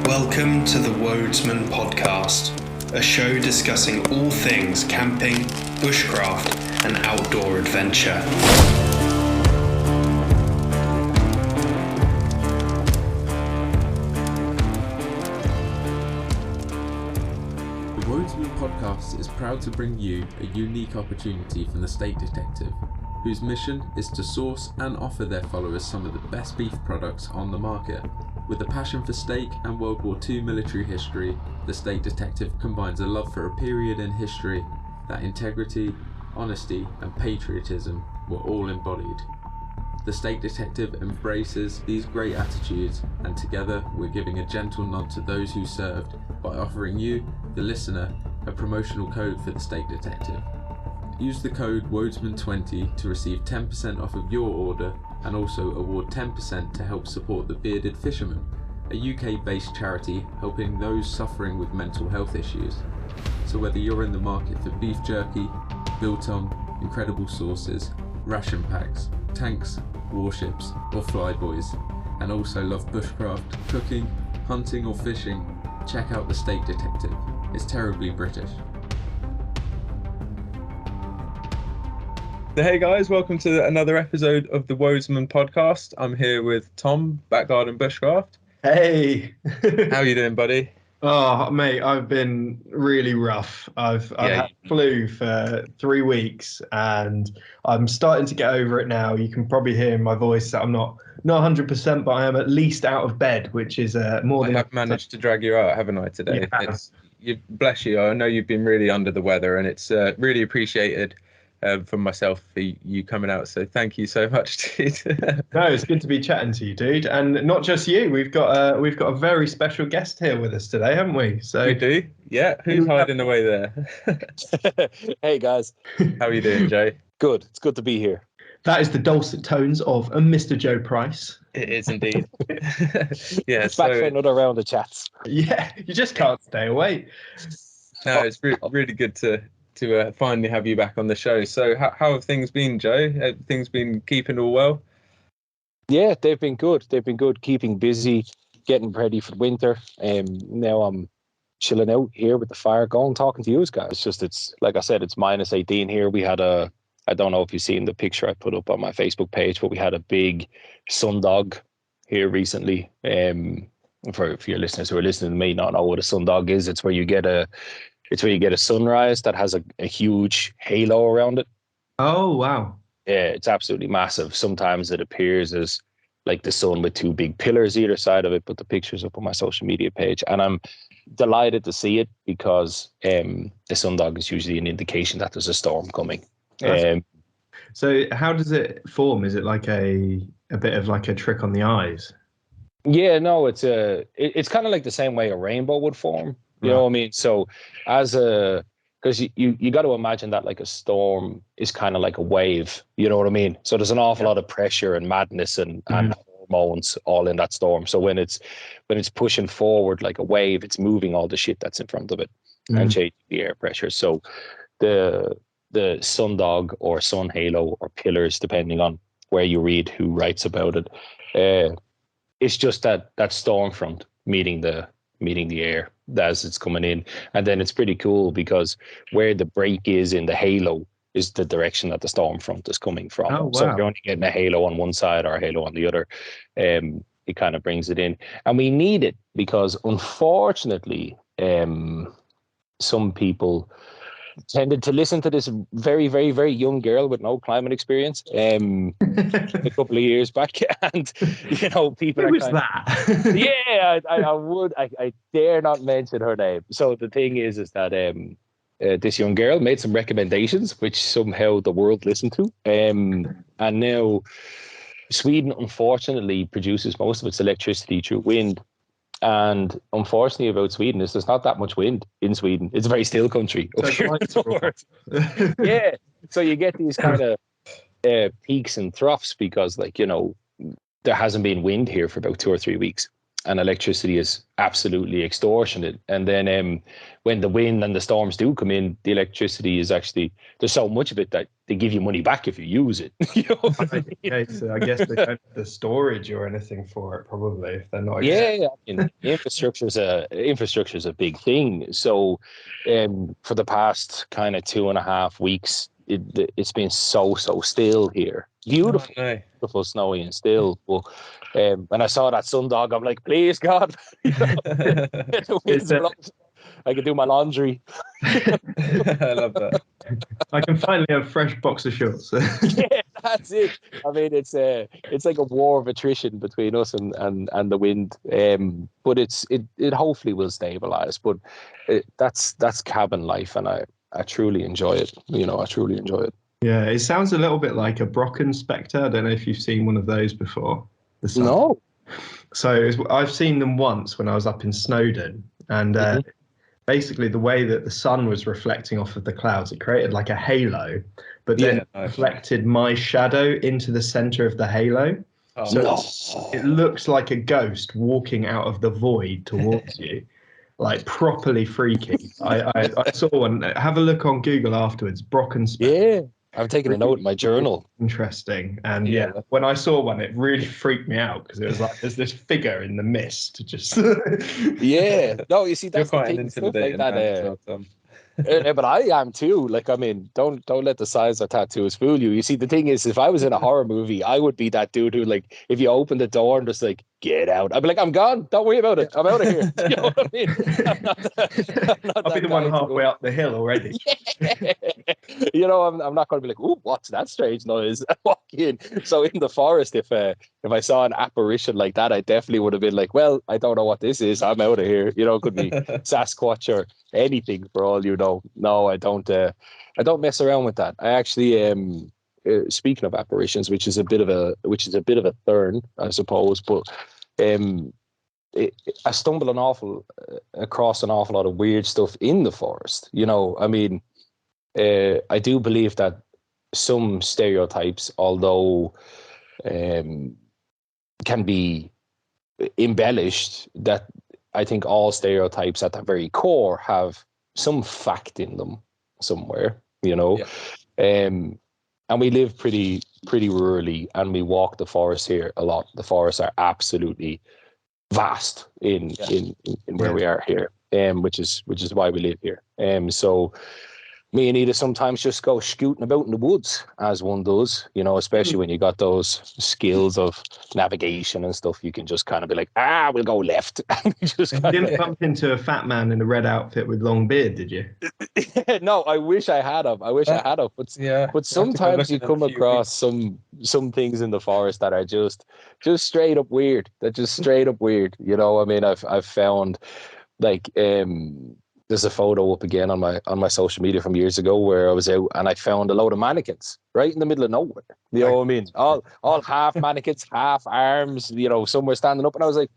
Welcome to the Wodesman podcast, a show discussing all things camping, bushcraft, and outdoor adventure. The Wodesman podcast is proud to bring you a unique opportunity from the State Detective, whose mission is to source and offer their followers some of the best beef products on the market. With a passion for steak and World War II military history, the State Detective combines a love for a period in history that integrity, honesty, and patriotism were all embodied. The State Detective embraces these great attitudes, and together we're giving a gentle nod to those who served by offering you, the listener, a promotional code for the State Detective. Use the code Wodesman20 to receive 10% off of your order, and also award 10% to help support the Bearded Fisherman, a UK-based charity helping those suffering with mental health issues. So whether you're in the market for beef jerky, biltong, incredible sauces, ration packs, tanks, warships, or flyboys, and also love bushcraft, cooking, hunting or fishing, check out the State Detective. It's terribly British. So hey guys, welcome to another episode of the Wodesman podcast. I'm here with Tom, Back Garden Bushcraft. Hey. How are you doing, buddy? Oh, mate, I've been really rough. I've had flu for 3 weeks and I'm starting to get over it now. You can probably hear in my voice that I'm not 100%, but I am at least out of bed, which is more than I have managed to drag you out, haven't I, today? Bless you. I know you've been really under the weather, and it's really appreciated from myself for you coming out. So thank you so much, dude. No, it's good to be chatting to you, dude. And not just you. We've got a very special guest here with us today, haven't we? So we do. Yeah. Who's hiding away there? Hey guys. How are you doing, Joe? Good. It's good to be here. That is the dulcet tones of a Mr. Joe Price. It is indeed. Yeah. It's back for another round of chats. Yeah, you just can't stay away. No, it's really good to finally have you back on the show. So how have things been, Joe? Have things been keeping all well? Yeah, they've been good. Keeping busy, getting ready for winter. Now I'm chilling out here with the fire going, talking to you guys. It's like I said, it's minus 18 here. We had I don't know if you've seen the picture I put up on my Facebook page, but we had a big sundog here recently. For your listeners who are listening to me not know what a sundog is, it's where you get a sunrise that has a huge halo around it. Oh, wow. Yeah, it's absolutely massive. Sometimes it appears as like the sun with two big pillars either side of it, but the picture's up on my social media page. And I'm delighted to see it because the sundog is usually an indication that there's a storm coming. So how does it form? Is it like a bit of like a trick on the eyes? Yeah, no, it's kind of like the same way a rainbow would form. You know what I mean? So because you got to imagine that like a storm is kind of like a wave, you know what I mean? So there's an awful lot of pressure and madness and hormones all in that storm. So when it's pushing forward like a wave, it's moving all the shit that's in front of it and changing the air pressure. So the sundog or sun halo or pillars, depending on where you read who writes about it, it's just that storm front meeting the air as it's coming in. And then it's pretty cool because where the break is in the halo is the direction that the storm front is coming from. Oh, wow. So if you're only getting a halo on one side or a halo on the other, it kind of brings it in. And we need it because unfortunately, some people tended to listen to this very, very, very young girl with no climate experience a couple of years back, and people Who was that? Yeah, I dare not mention her name. So the thing is that this young girl made some recommendations which somehow the world listened to, and now Sweden unfortunately produces most of its electricity through wind. And unfortunately about Sweden is there's not that much wind in Sweden. It's a very still country. Yeah. So you get these kind of peaks and troughs because there hasn't been wind here for about 2 or 3 weeks. electricity is absolutely extortionate. And then when the wind and the storms do come in, the electricity is actually, there's so much of it that they give you money back if you use it. You know what I mean? Okay, so I guess they don't have the storage or anything for it, probably, if they're not. Yeah, I mean, infrastructure's a big thing. So, for the past kind of 2.5 weeks, it's been so still here. Beautiful, Oh, no. beautiful, snowy and still. But when I saw that sundog, I'm like, please God, you know, the wind's blowing. I can do my laundry. I love that. I can finally have fresh boxer shorts. Yeah, that's it. I mean, it's like a war of attrition between us and the wind. But it hopefully will stabilize. But that's cabin life, and I truly enjoy it. You know, I truly enjoy it. Yeah, it sounds a little bit like a Brocken Spectre. I don't know if you've seen one of those before. No. So I've seen them once when I was up in Snowdon, and basically the way that the sun was reflecting off of the clouds, it created like a halo, but then reflected my shadow into the center of the halo. So it looks like a ghost walking out of the void towards you, like properly freaky. I saw one. Have a look on Google afterwards. Brocken Spectre. Yeah. I've taken a note in my journal. Interesting. And yeah, when I saw one, it really freaked me out because it was like there's this figure in the mist just Yeah. No, you see, that's You're the quite thing. an Stuff like intimidating that. man, Tom. But I am too. Like, I mean, don't let the size of tattoos fool you. You see, the thing is, if I was in a horror movie, I would be that dude who, like, if you open the door and just like, get out, I'd be like, I'm gone. Don't worry about it. I'm out of here. You know what I mean? I'll be the one halfway up the hill already. Yeah. You know, I'm not going to be like, ooh, what's that strange noise? Walk in. So in the forest, if I saw an apparition like that, I definitely would have been like, well, I don't know what this is. I'm out of here. You know, it could be Sasquatch or anything for all you know. No, I don't mess around with that. I actually speaking of apparitions, which is a bit of a thorn, I suppose, but I stumble across an awful lot of weird stuff in the forest. You know, I mean, I do believe that some stereotypes, although can be embellished, that I think all stereotypes at the very core have some fact in them somewhere, you know. And we live pretty rurally, and we walk the forest here a lot. The forests are absolutely vast in where we are here, which is why we live here. So me and Edith sometimes just go scooting about in the woods, as one does, you know, especially when you got those skills of navigation and stuff. You can just kind of be like, we'll go left. You didn't bump into a fat man in a red outfit with long beard, did you? No, I wish I had him. But sometimes you come across some things in the forest that are just straight up weird. They're just straight up weird. You know, I mean, I've found, like, there's a photo up again on my social media from years ago where I was out and I found a load of mannequins right in the middle of nowhere. You know what I mean? All half mannequins, half arms, you know, somewhere standing up. And I was like,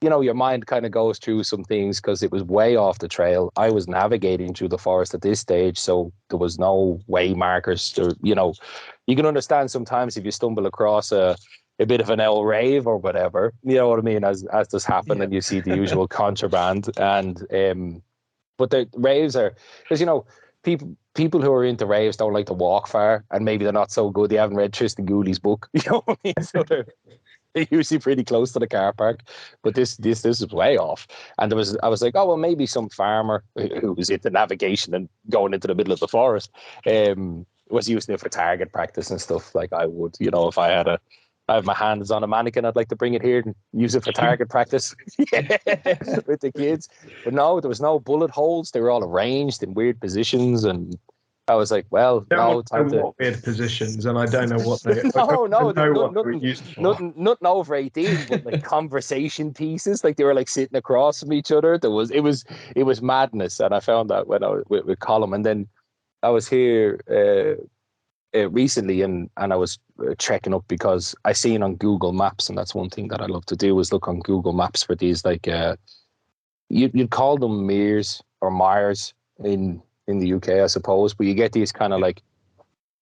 you know, your mind kind of goes through some things because it was way off the trail. I was navigating through the forest at this stage, so there was no way markers. Or, you know, you can understand sometimes if you stumble across a bit of an L rave or whatever, you know what I mean, as does happen, and you see the usual contraband. And but the raves are, because, you know, people who are into raves don't like to walk far, and maybe they're not so good. They haven't read Tristan Gooley's book, you know what I mean? So they're usually pretty close to the car park. But this is way off. And I was like, oh well, maybe some farmer who was into navigation and going into the middle of the forest was using it for target practice and stuff. Like I would, you know, if I have my hands on a mannequin, I'd like to bring it here and use it for target practice with the kids. But no, there was no bullet holes. They were all arranged in weird positions, and I was like, well, no, time to... what weird positions, and I don't know what they. nothing over 18, but like conversation pieces, like they were like sitting across from each other. It was madness, and I found that when I was with Colin, and then I was here recently, and I was checking up because I seen on Google Maps, and that's one thing that I love to do is look on Google Maps for these, like you'd call them meres or mires in the UK, I suppose, but you get these kind of like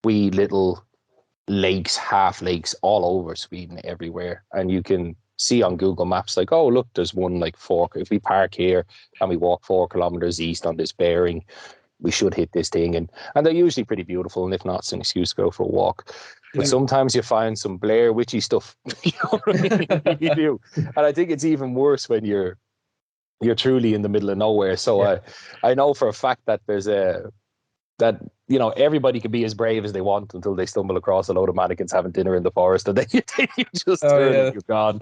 wee little lakes, half lakes all over Sweden everywhere, and you can see on Google Maps, like, oh, look, there's one like if we park here and we walk 4 kilometers east on this bearing, we should hit this thing. And they're usually pretty beautiful. And if not, it's an excuse to go for a walk. But sometimes you find some Blair Witchy stuff. You know what I mean? You do. And I think it's even worse when you're truly in the middle of nowhere. So I know for a fact that there's that, you know, everybody can be as brave as they want until they stumble across a load of mannequins having dinner in the forest, and then you just turn and you're gone.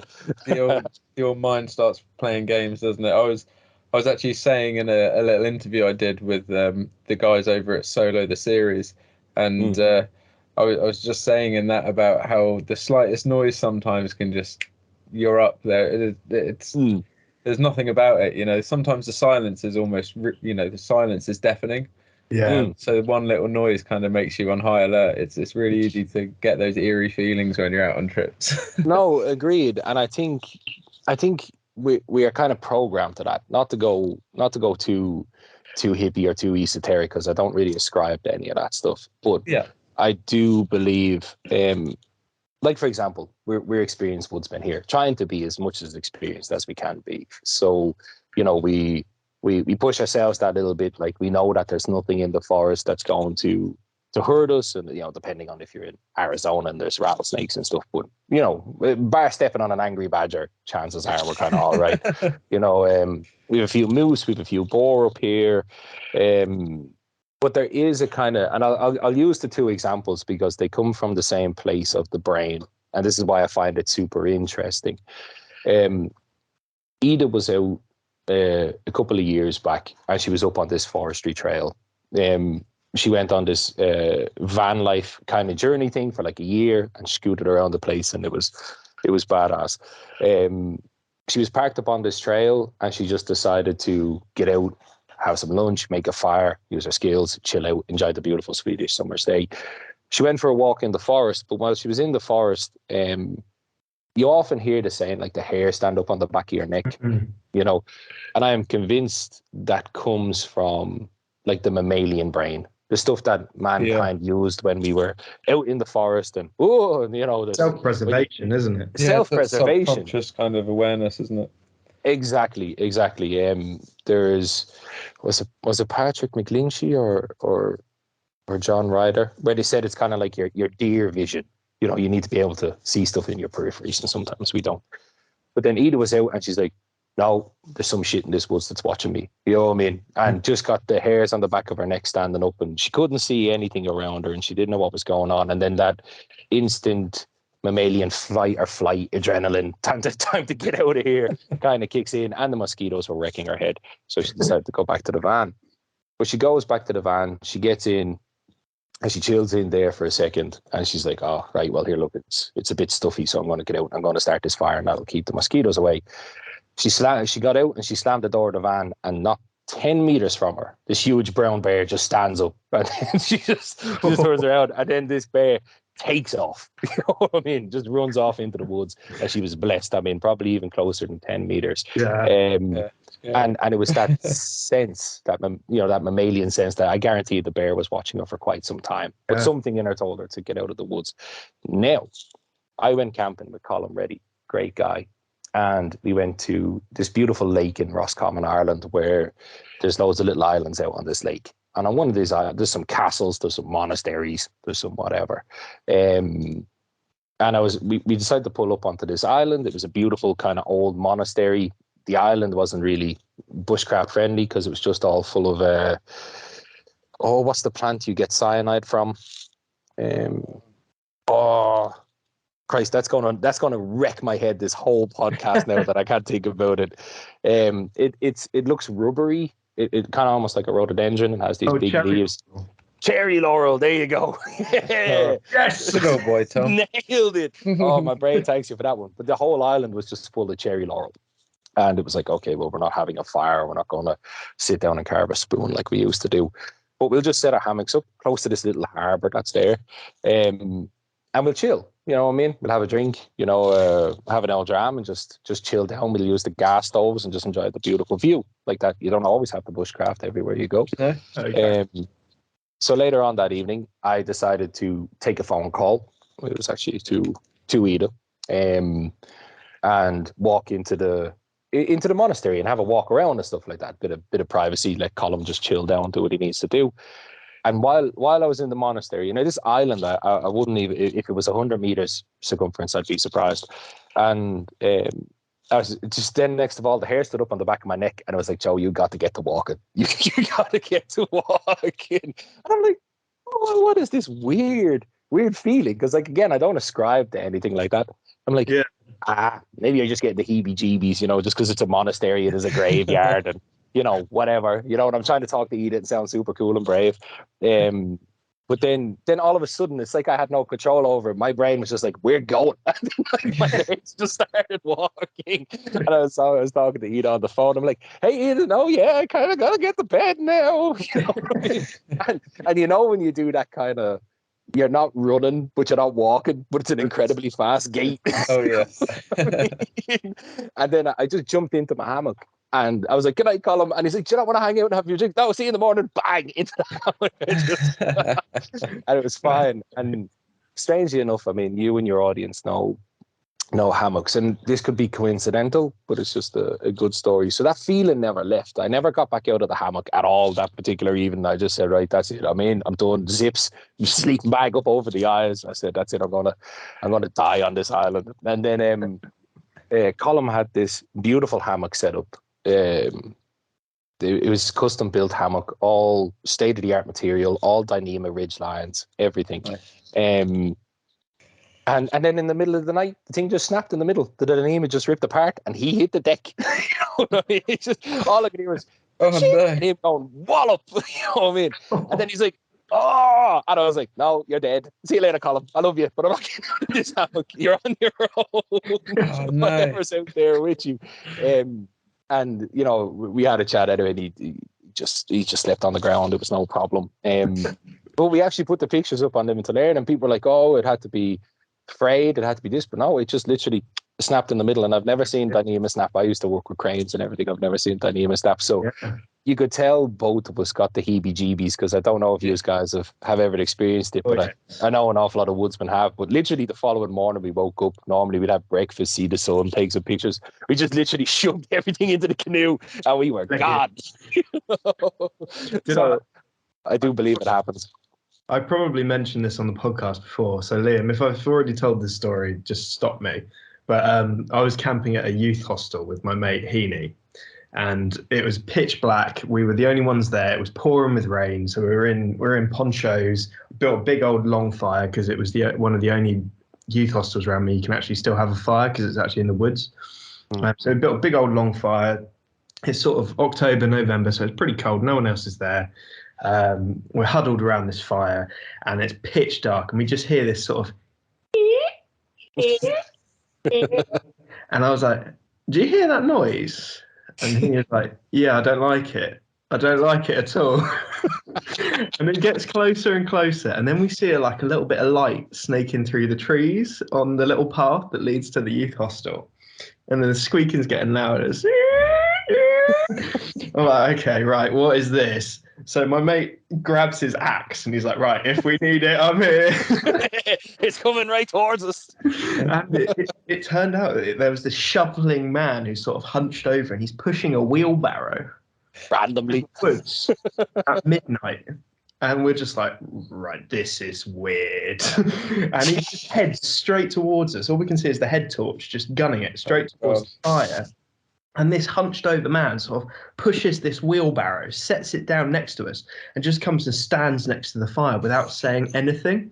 Your mind starts playing games, doesn't it? I was actually saying in a little interview I did with the guys over at Solo the series, and I was just saying in that about how the slightest noise sometimes can just, you're up there. It's there's nothing about it, you know. Sometimes the silence is almost, you know, the silence is deafening. Yeah. So one little noise kind of makes you on high alert. It's really easy to get those eerie feelings when you're out on trips. No, agreed. And I think we are kind of programmed to that. Not to go too hippie or too esoteric, because I don't really ascribe to any of that stuff. But I do believe, like for example, we're experienced woodsmen here, trying to be as much as experienced as we can be. So, you know, we push ourselves that little bit. Like, we know that there's nothing in the forest that's going to hurt us, and, you know, depending on if you're in Arizona and there's rattlesnakes and stuff. But, you know, bar stepping on an angry badger, chances are we're kind of all right. You know, we have a few moose, we have a few boar up here, but there is a kind of, and I'll use the 2 examples because they come from the same place of the brain, and this is why I find it super interesting. Ida was out a couple of years back, and she was up on this forestry trail. She went on this van life kind of journey thing for like a year and scooted around the place, and it was badass. She was parked up on this trail, and she just decided to get out, have some lunch, make a fire, use her skills, chill out, enjoy the beautiful Swedish summer day. She went for a walk in the forest, but while she was in the forest, you often hear the saying, like, the hair stand up on the back of your neck, you know, and I am convinced that comes from like the mammalian brain, the stuff that mankind used when we were out in the forest, and you know, self-preservation, isn't it? Self-preservation, subconscious kind of awareness, isn't it? Exactly. There's was it Patrick McGlinchey or John Ryder, where they said it's kind of like your deer vision. You know, you need to be able to see stuff in your peripheries, and sometimes we don't. But then Ida was out, and she's like, no, there's some shit in this woods that's watching me. You know what I mean? And just got the hairs on the back of her neck standing up, and she couldn't see anything around her, and she didn't know what was going on. And then that instant mammalian flight adrenaline, time to get out of here, kind of kicks in, and the mosquitoes were wrecking her head. So she decided to go back to the van. But she goes back to the van, she gets in, and she chills in there for a second, and she's like, oh, right, well, here, look, it's a bit stuffy, so I'm going to get out. I'm going to start this fire, and that'll keep the mosquitoes away. She got out, and she slammed the door of the van, and not 10 meters from her, this huge brown bear just stands up, and she just turns around, and then this bear takes off. You know what I mean? Just runs off into the woods, and she was blessed. I mean, probably even closer than 10 meters. And it was that sense, that, you know, that mammalian sense, that I guarantee the bear was watching her for quite some time. But something in her told her to get out of the woods. Now, I went camping with Colin Reddy, great guy. And we went to this beautiful lake in Roscommon, Ireland, where there's loads of little islands out on this lake. And on one of these islands, there's some castles, there's some monasteries, there's some whatever. And we decided to pull up onto this island. It was a beautiful kind of old monastery. The island wasn't really bushcraft friendly because it was just all full of, what's the plant you get cyanide from? Christ, that's going to wreck my head this whole podcast now that I can't think about it. It looks rubbery. It kind of almost like a rhododendron, and has these big leaves. Cherry laurel, there you go. Yes, good boy, Tom. Nailed it. Oh, my brain thanks you for that one. But the whole island was just full of cherry laurel. And it was like, okay, well, we're not having a fire. We're not going to sit down and carve a spoon like we used to do. But we'll just set our hammocks up close to this little harbour that's there. And we'll chill. You know what I mean? We'll have a drink, you know, have an El Dram and just chill down. We'll use the gas stoves and just enjoy the beautiful view like that. You don't always have the bushcraft everywhere you go. Yeah, okay. So later on that evening, I decided to take a phone call. It was actually to Ida. and walk into the monastery and have a walk around and stuff like that. Bit of privacy, let Colm just chill down, do what he needs to do. And while I was in the monastery, this island, I wouldn't even, if it was 100 meters circumference, I'd be surprised. And I was just then next of all, the hair stood up on the back of my neck, and I was like, Joe, you got to get to walking. You got to get to walking. And I'm like, oh, what is this weird feeling? Because again, I don't ascribe to anything like that. I'm like, maybe I just get the heebie-jeebies, just because it's a monastery, it is a graveyard, and whatever. And I'm trying to talk to Edith and sound super cool and brave. But then all of a sudden, it's like I had no control over it. My brain was just like, we're going. And my legs just started walking. And I was talking to Edith on the phone. I'm like, hey, Edith, I kind of got to get to bed now. And when you do that kind of, you're not running, but you're not walking, but it's an incredibly fast gait. Oh, yeah. And then I just jumped into my hammock. And I was like, "Can I call him?" And he's like, "Do you not want to hang out and have your drink?" "No, see you in the morning." Bang into the hammock. And it was fine. And strangely enough, you and your audience know hammocks, and this could be coincidental, but it's just a good story. So that feeling never left. I never got back out of the hammock at all that particular evening. I just said, right, that's it. I'm done. Zips, sleeping bag up over the eyes. I said, that's it. I'm gonna die on this island. And then Colm had this beautiful hammock set up. It was custom built hammock, all state of the art material, all Dyneema ridge lines, everything. Nice. And then in the middle of the night, the thing just snapped in the middle. The Dyneema just ripped apart, and he hit the deck. It's just all I could hear was and him going wallop. You know what I mean? And then he's like, "Oh!" And I was like, "No, you're dead. See you later, Colm. I love you, but I'm not getting out of this hammock. You're on your own. Whatever's out there with you." And we had a chat anyway, and he just slept on the ground. It was no problem. But we actually put the pictures up on Living to Learn, and people were like, "Oh, it had to be frayed, it had to be this," but no, it just literally snapped in the middle. And I've never seen Dyneema snap. I used to work with cranes and everything. I've never seen Dyneema snap. So you could tell both of us got the heebie-jeebies, because I don't know if you guys have ever experienced it, but I know an awful lot of woodsmen have. But literally the following morning we woke up, normally we'd have breakfast, see the sun, take some pictures. We just literally shoved everything into the canoe and we were gone. So I do believe it happens. I probably mentioned this on the podcast before, so Liam, if I've already told this story, just stop me. But I was camping at a youth hostel with my mate Heaney, and it was pitch black. We were the only ones there. It was pouring with rain, so we were in ponchos. Built a big old long fire because it was one of the only youth hostels around me you can actually still have a fire because it's actually in the woods. So we built a big old long fire. It's sort of October, November, so it's pretty cold. No one else is there. We're huddled around this fire, and it's pitch dark, and we just hear this sort of and I was like, "Do you hear that noise?" And he was like, "Yeah, I don't like it. I don't like it at all." And it gets closer and closer, and then we see a little bit of light snaking through the trees on the little path that leads to the youth hostel, and then the squeaking's getting louder. I'm like, "Okay, right, what is this?" So my mate grabs his axe and he's like, "Right, if we need it, I'm here." It's coming right towards us. And it turned out that there was this shoveling man who's sort of hunched over, and he's pushing a wheelbarrow randomly woods at midnight. And we're just like, "Right, this is weird." And he just heads straight towards us. All we can see is the head torch just gunning it straight towards the fire. And this hunched over man sort of pushes this wheelbarrow, sets it down next to us, and just comes and stands next to the fire without saying anything.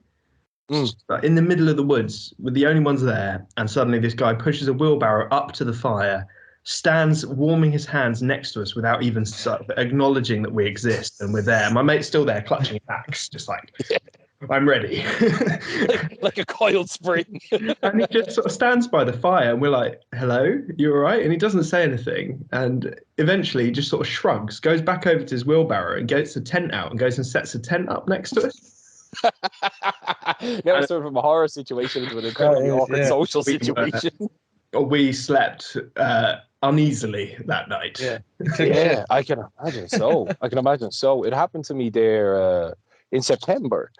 Like in the middle of the woods, with the only ones there, and suddenly this guy pushes a wheelbarrow up to the fire, stands warming his hands next to us without even acknowledging that we exist and we're there. My mate's still there clutching his axe, just like, "I'm ready." like a coiled spring. And he just sort of stands by the fire, and we're like, "Hello, you all right?" And he doesn't say anything. And eventually he just sort of shrugs, goes back over to his wheelbarrow and gets the tent out and goes and sets the tent up next to us. Never started from a horror situation to an incredibly awkward social situation. We slept uneasily that night. Yeah, I can imagine so. It happened to me there in September.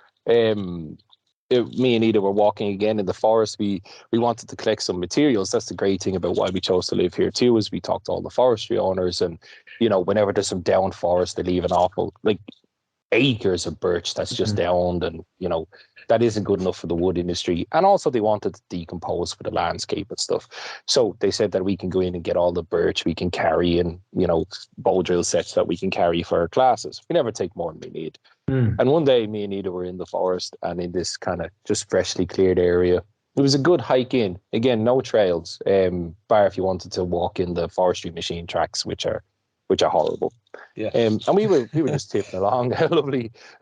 me and Ida were walking again in the forest. We wanted to collect some materials. That's the great thing about why we chose to live here too, is we talked to all the forestry owners, and whenever there's some down forest, they leave an awful acres of birch that's just downed, and that isn't good enough for the wood industry. And also they wanted to decompose for the landscape and stuff. So they said that we can go in and get all the birch we can carry, and bow drill sets that we can carry for our classes. We never take more than we need. And one day me and Ida were in the forest, and in this kind of just freshly cleared area, it was a good hike in. Again, no trails, bar if you wanted to walk in the forestry machine tracks, which are horrible. Yeah. And we were just tipping along, a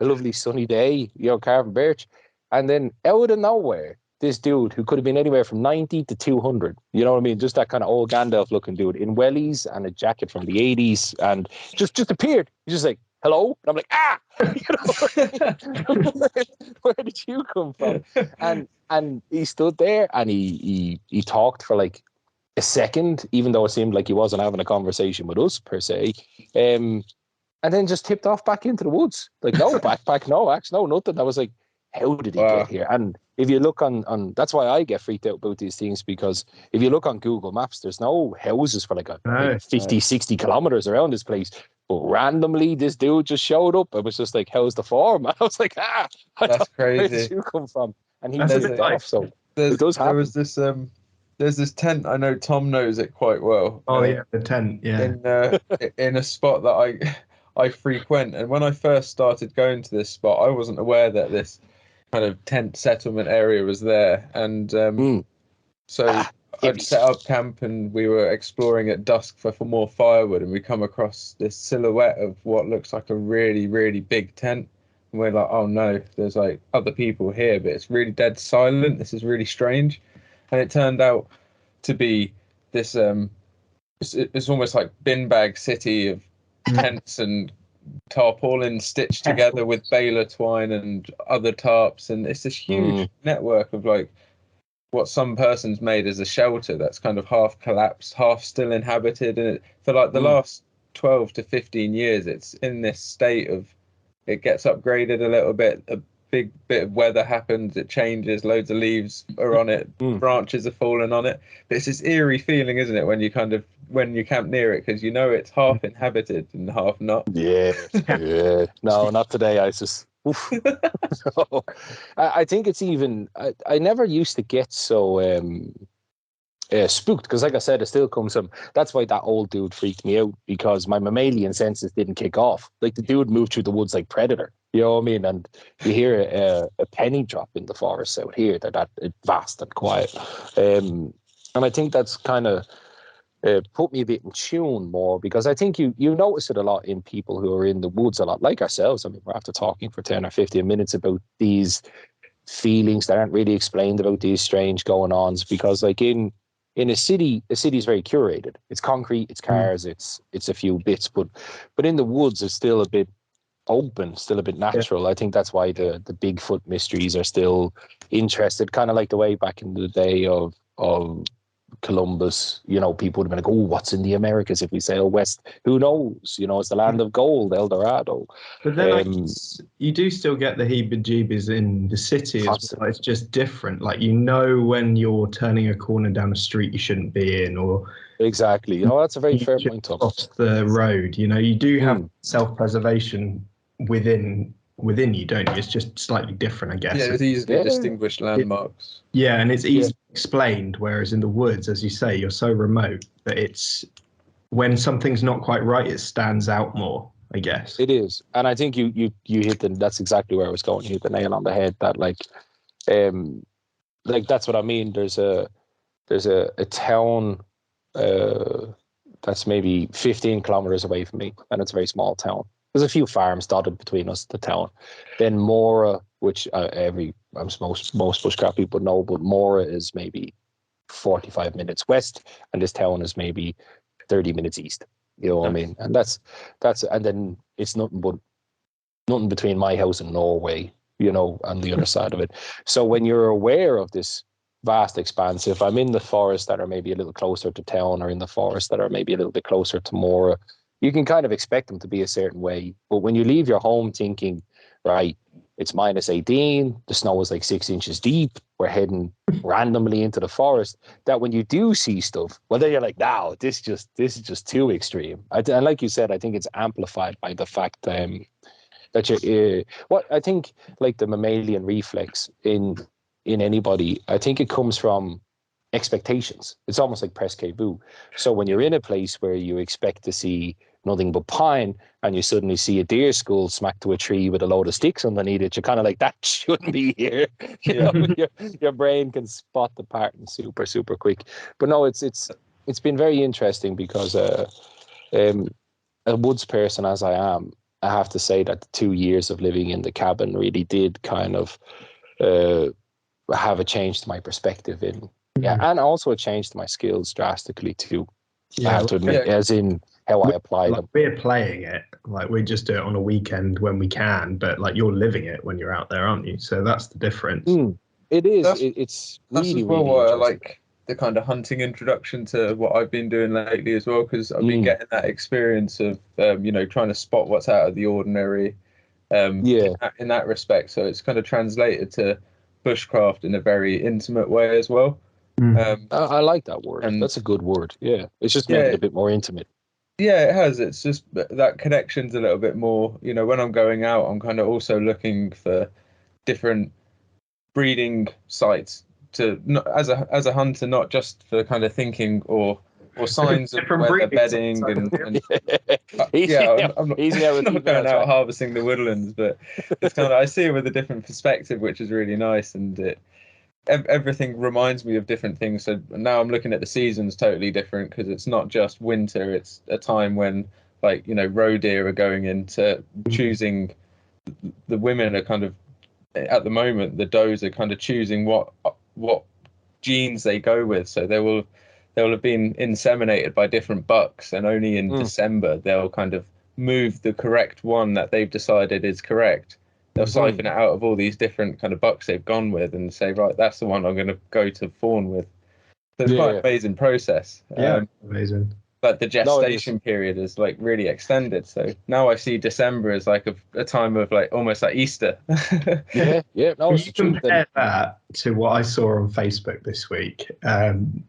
lovely sunny day, carving birch, and then out of nowhere, this dude who could have been anywhere from 90 to 200, you know what I mean, just that kind of old Gandalf looking dude in wellies and a jacket from the 80s, and just appeared. He's just like, hello, and I'm like, where did you come from? And he stood there, and he talked for like a second, even though it seemed like he wasn't having a conversation with us per se, and then just tipped off back into the woods. Like, no backpack, no axe, no nothing. I was like, how did he get here? And if you look on that's why I get freaked out about these things, because if you look on Google Maps, there's no houses for like 50, 60 kilometers around this place. But randomly, this dude just showed up. I was just like, how's the form? I was like, that's crazy. Where did you come from? And he tipped off. So it does happen. There was this there's this tent. I know Tom knows it quite well. Oh yeah, the tent. Yeah. In a spot that I frequent, and when I first started going to this spot, I wasn't aware that this kind of tent settlement area was there, and so I'd set up camp, and we were exploring at dusk for more firewood, and we come across this silhouette of what looks like a really, really big tent. And we're like, oh no, there's like other people here, but it's really dead silent. This is really strange. And it turned out to be this it's almost like bin bag city of tents and tarpaulins stitched together with baler twine and other tarps, and it's this huge network of like what some person's made as a shelter that's kind of half collapsed, half still inhabited, and for like the last 12 to 15 years it's in this state of, it gets upgraded a little bit, a big bit of weather happens, it changes, loads of leaves are on it, branches are falling on it, but it's this eerie feeling, isn't it, when you camp near it, because it's half inhabited and half not. No, not today. I just so, I think it's even I never used to get so spooked, because like I said, it still comes from, that's why that old dude freaked me out, because my mammalian senses didn't kick off. Like, the dude moved through the woods like Predator, you know what I mean? And you hear a penny drop in the forest out here, they're that vast and quiet, and I think that's kind of put me a bit in tune more, because I think you notice it a lot in people who are in the woods a lot, like ourselves. I mean, we're after talking for 10 or 15 minutes about these feelings that aren't really explained, about these strange going-ons, because like in a city is very curated. It's concrete, it's cars, it's a few bits, but in the woods it's still a bit open, still a bit natural. I think that's why the Bigfoot mysteries are still interested, kind of like the way back in the day of Columbus, people would have been like, oh, what's in the Americas if we sail west? Who knows? It's the land of gold, El Dorado. But then you do still get the heebie-jeebies in the city as well. It's just different. Like, when you're turning a corner down a street you shouldn't be in, or exactly. That's a very fair point, Tom. Off the road, you do have self-preservation within you, don't you? It's just slightly different, I guess. Yeah, it's easily distinguished landmarks. And it's easily explained, whereas in the woods, as you say, you're so remote that it's, when something's not quite right, it stands out more, I guess. It is. And I think you hit that's exactly where I was going. You hit the nail on the head, that like that's what I mean. There's a town that's maybe 15 kilometers away from me, and it's a very small town. There's a few farms dotted between us, the town. Then Mora, which most bushcraft people know, but Mora is maybe 45 minutes west, and this town is maybe 30 minutes east. You know what I mean? And that's and then it's nothing between my house and Norway, on the other side of it. So when you're aware of this vast expanse, if I'm in the forest that are maybe a little closer to town, or in the forest that are maybe a little bit closer to Mora, you can kind of expect them to be a certain way. But when you leave your home thinking, right, it's -18. The snow is like 6 inches deep. We're heading randomly into the forest. That when you do see stuff, well, then you're like, "No, this is just too extreme." And like you said, I think it's amplified by the fact that you what I think, like the mammalian reflex in anybody, I think it comes from expectations. It's almost like presque-vu. So when you're in a place where you expect to see nothing but pine, and you suddenly see a deer skull smacked to a tree with a load of sticks underneath it, you're kind of like, that shouldn't be here. You know, your brain can spot the pattern super, super quick. But no, it's been very interesting because a woods person as I am, I have to say that the 2 years of living in the cabin really did kind of have a change to my perspective and also a change to my skills drastically too. I have to admit, as in how I apply them. We're playing it, like we just do it on a weekend when we can, but like you're living it when you're out there, aren't you? So that's the difference. It is. It's really, as well really why I interesting. like the kind of hunting introduction to what I've been doing lately as well, because I've been getting that experience of trying to spot what's out of the ordinary in that respect. So it's kind of translated to bushcraft in a very intimate way as well. I like that word. That's a good word. Yeah, it's just made it a bit more intimate. Yeah, it has. It's just that connection's a little bit more. When I'm going out, I'm kind of also looking for different breeding sites as a hunter, not just for kind of thinking or signs of where they're bedding and I'm not going out harvesting the woodlands, but it's kind of, I see it with a different perspective, which is really nice, and everything reminds me of different things. So now I'm looking at the seasons totally different, because it's not just winter, it's a time when roe deer are going into choosing. The women are kind of, at the moment, the does are kind of choosing what genes they go with. So they will have been inseminated by different bucks, and only in December they'll kind of move the correct one that they've decided is correct. They'll siphon it out of all these different kind of bucks they've gone with and say, right, that's the one I'm going to go to fawn with. So it's quite an amazing process. Amazing. But the gestation period is like really extended. So now I see December as like a time of like almost like Easter. No, you compare that to what I saw on Facebook this week.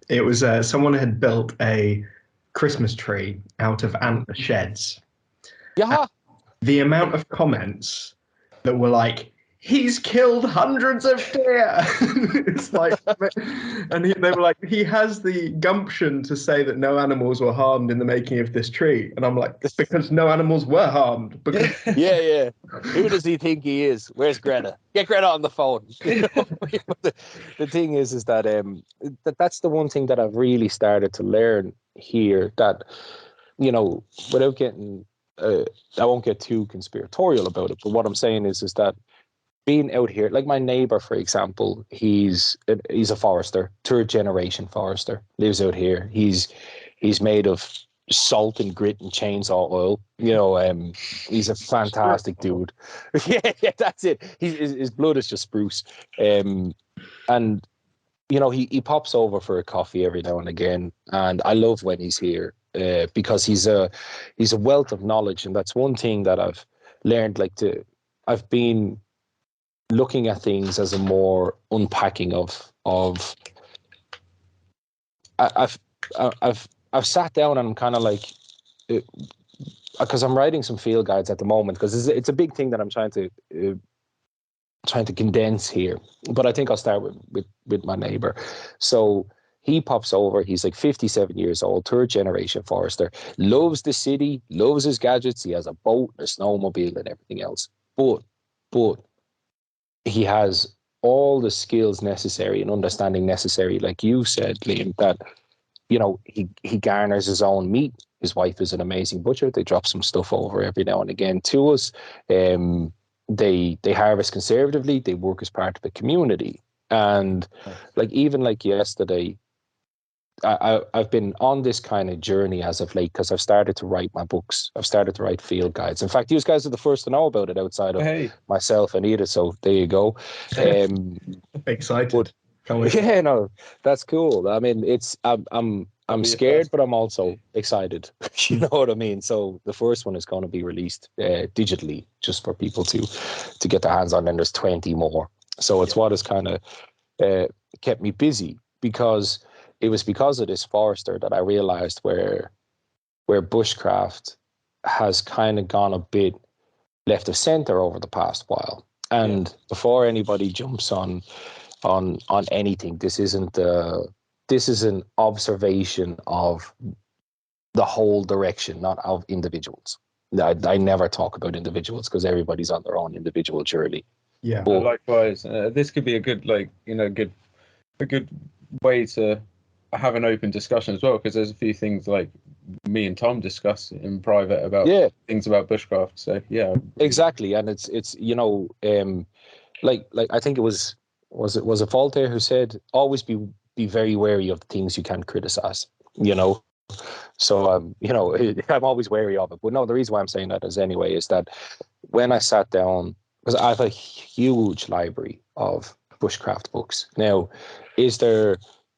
It was someone had built a Christmas tree out of antler sheds. Yeah. The amount of comments that were like, he's killed hundreds of deer. It's like, and they were like, he has the gumption to say that no animals were harmed in the making of this tree. And I'm like, because no animals were harmed. Because yeah. Who does he think he is? Where's Greta? Get Greta on the phone. The thing is that that's the one thing that I've really started to learn here, that, without getting, I won't get too conspiratorial about it, but what I'm saying is that being out here, like my neighbor, for example, he's a forester, third generation forester, lives out here. He's made of salt and grit and chainsaw oil. He's a fantastic dude. yeah, that's it. His blood is just spruce. And he pops over for a coffee every now and again, and I love when he's here because he's a wealth of knowledge, and that's one thing that I've learned. I've been looking at things as a more unpacking of. I've sat down and I'm kind of like, because I'm writing some field guides at the moment, because it's a big thing that I'm trying to condense here. But I think I'll start with my neighbor. So he pops over. He's like 57 years old, third generation forester, loves the city, loves his gadgets. He has a boat, a snowmobile, and everything else. But he has all the skills necessary and understanding necessary, like you said, Liam, that he garners his own meat. His wife is an amazing butcher. They drop some stuff over every now and again to us. They harvest conservatively. They work as part of the community. And even yesterday, I've been on this kind of journey as of late, because I've started to write my books. I've started to write field guides. In fact, you guys are the first to know about it outside of myself and Edith. So there you go. Excited. No, that's cool. I mean, I'm I'm scared, but I'm also excited. You know what I mean? So the first one is going to be released digitally, just for people to get their hands on. And there's 20 more. So it's what has kind of kept me busy, because it was because of this Forester that I realized where bushcraft has kind of gone a bit left of center over the past while. And before anybody jumps on anything, this isn't an observation of the whole direction, not of individuals. I never talk about individuals, because everybody's on their own individual journey. Yeah, but likewise, this could be a good, a good way to have an open discussion as well, because there's a few things like me and Tom discuss in private about things about bushcraft. So exactly. And it's like I think it was it Voltaire who said, always be very wary of the things you can't criticize, so I'm always wary of it. But no, the reason why I'm saying that is that when I sat down, because I have a huge library of bushcraft books. Now, is there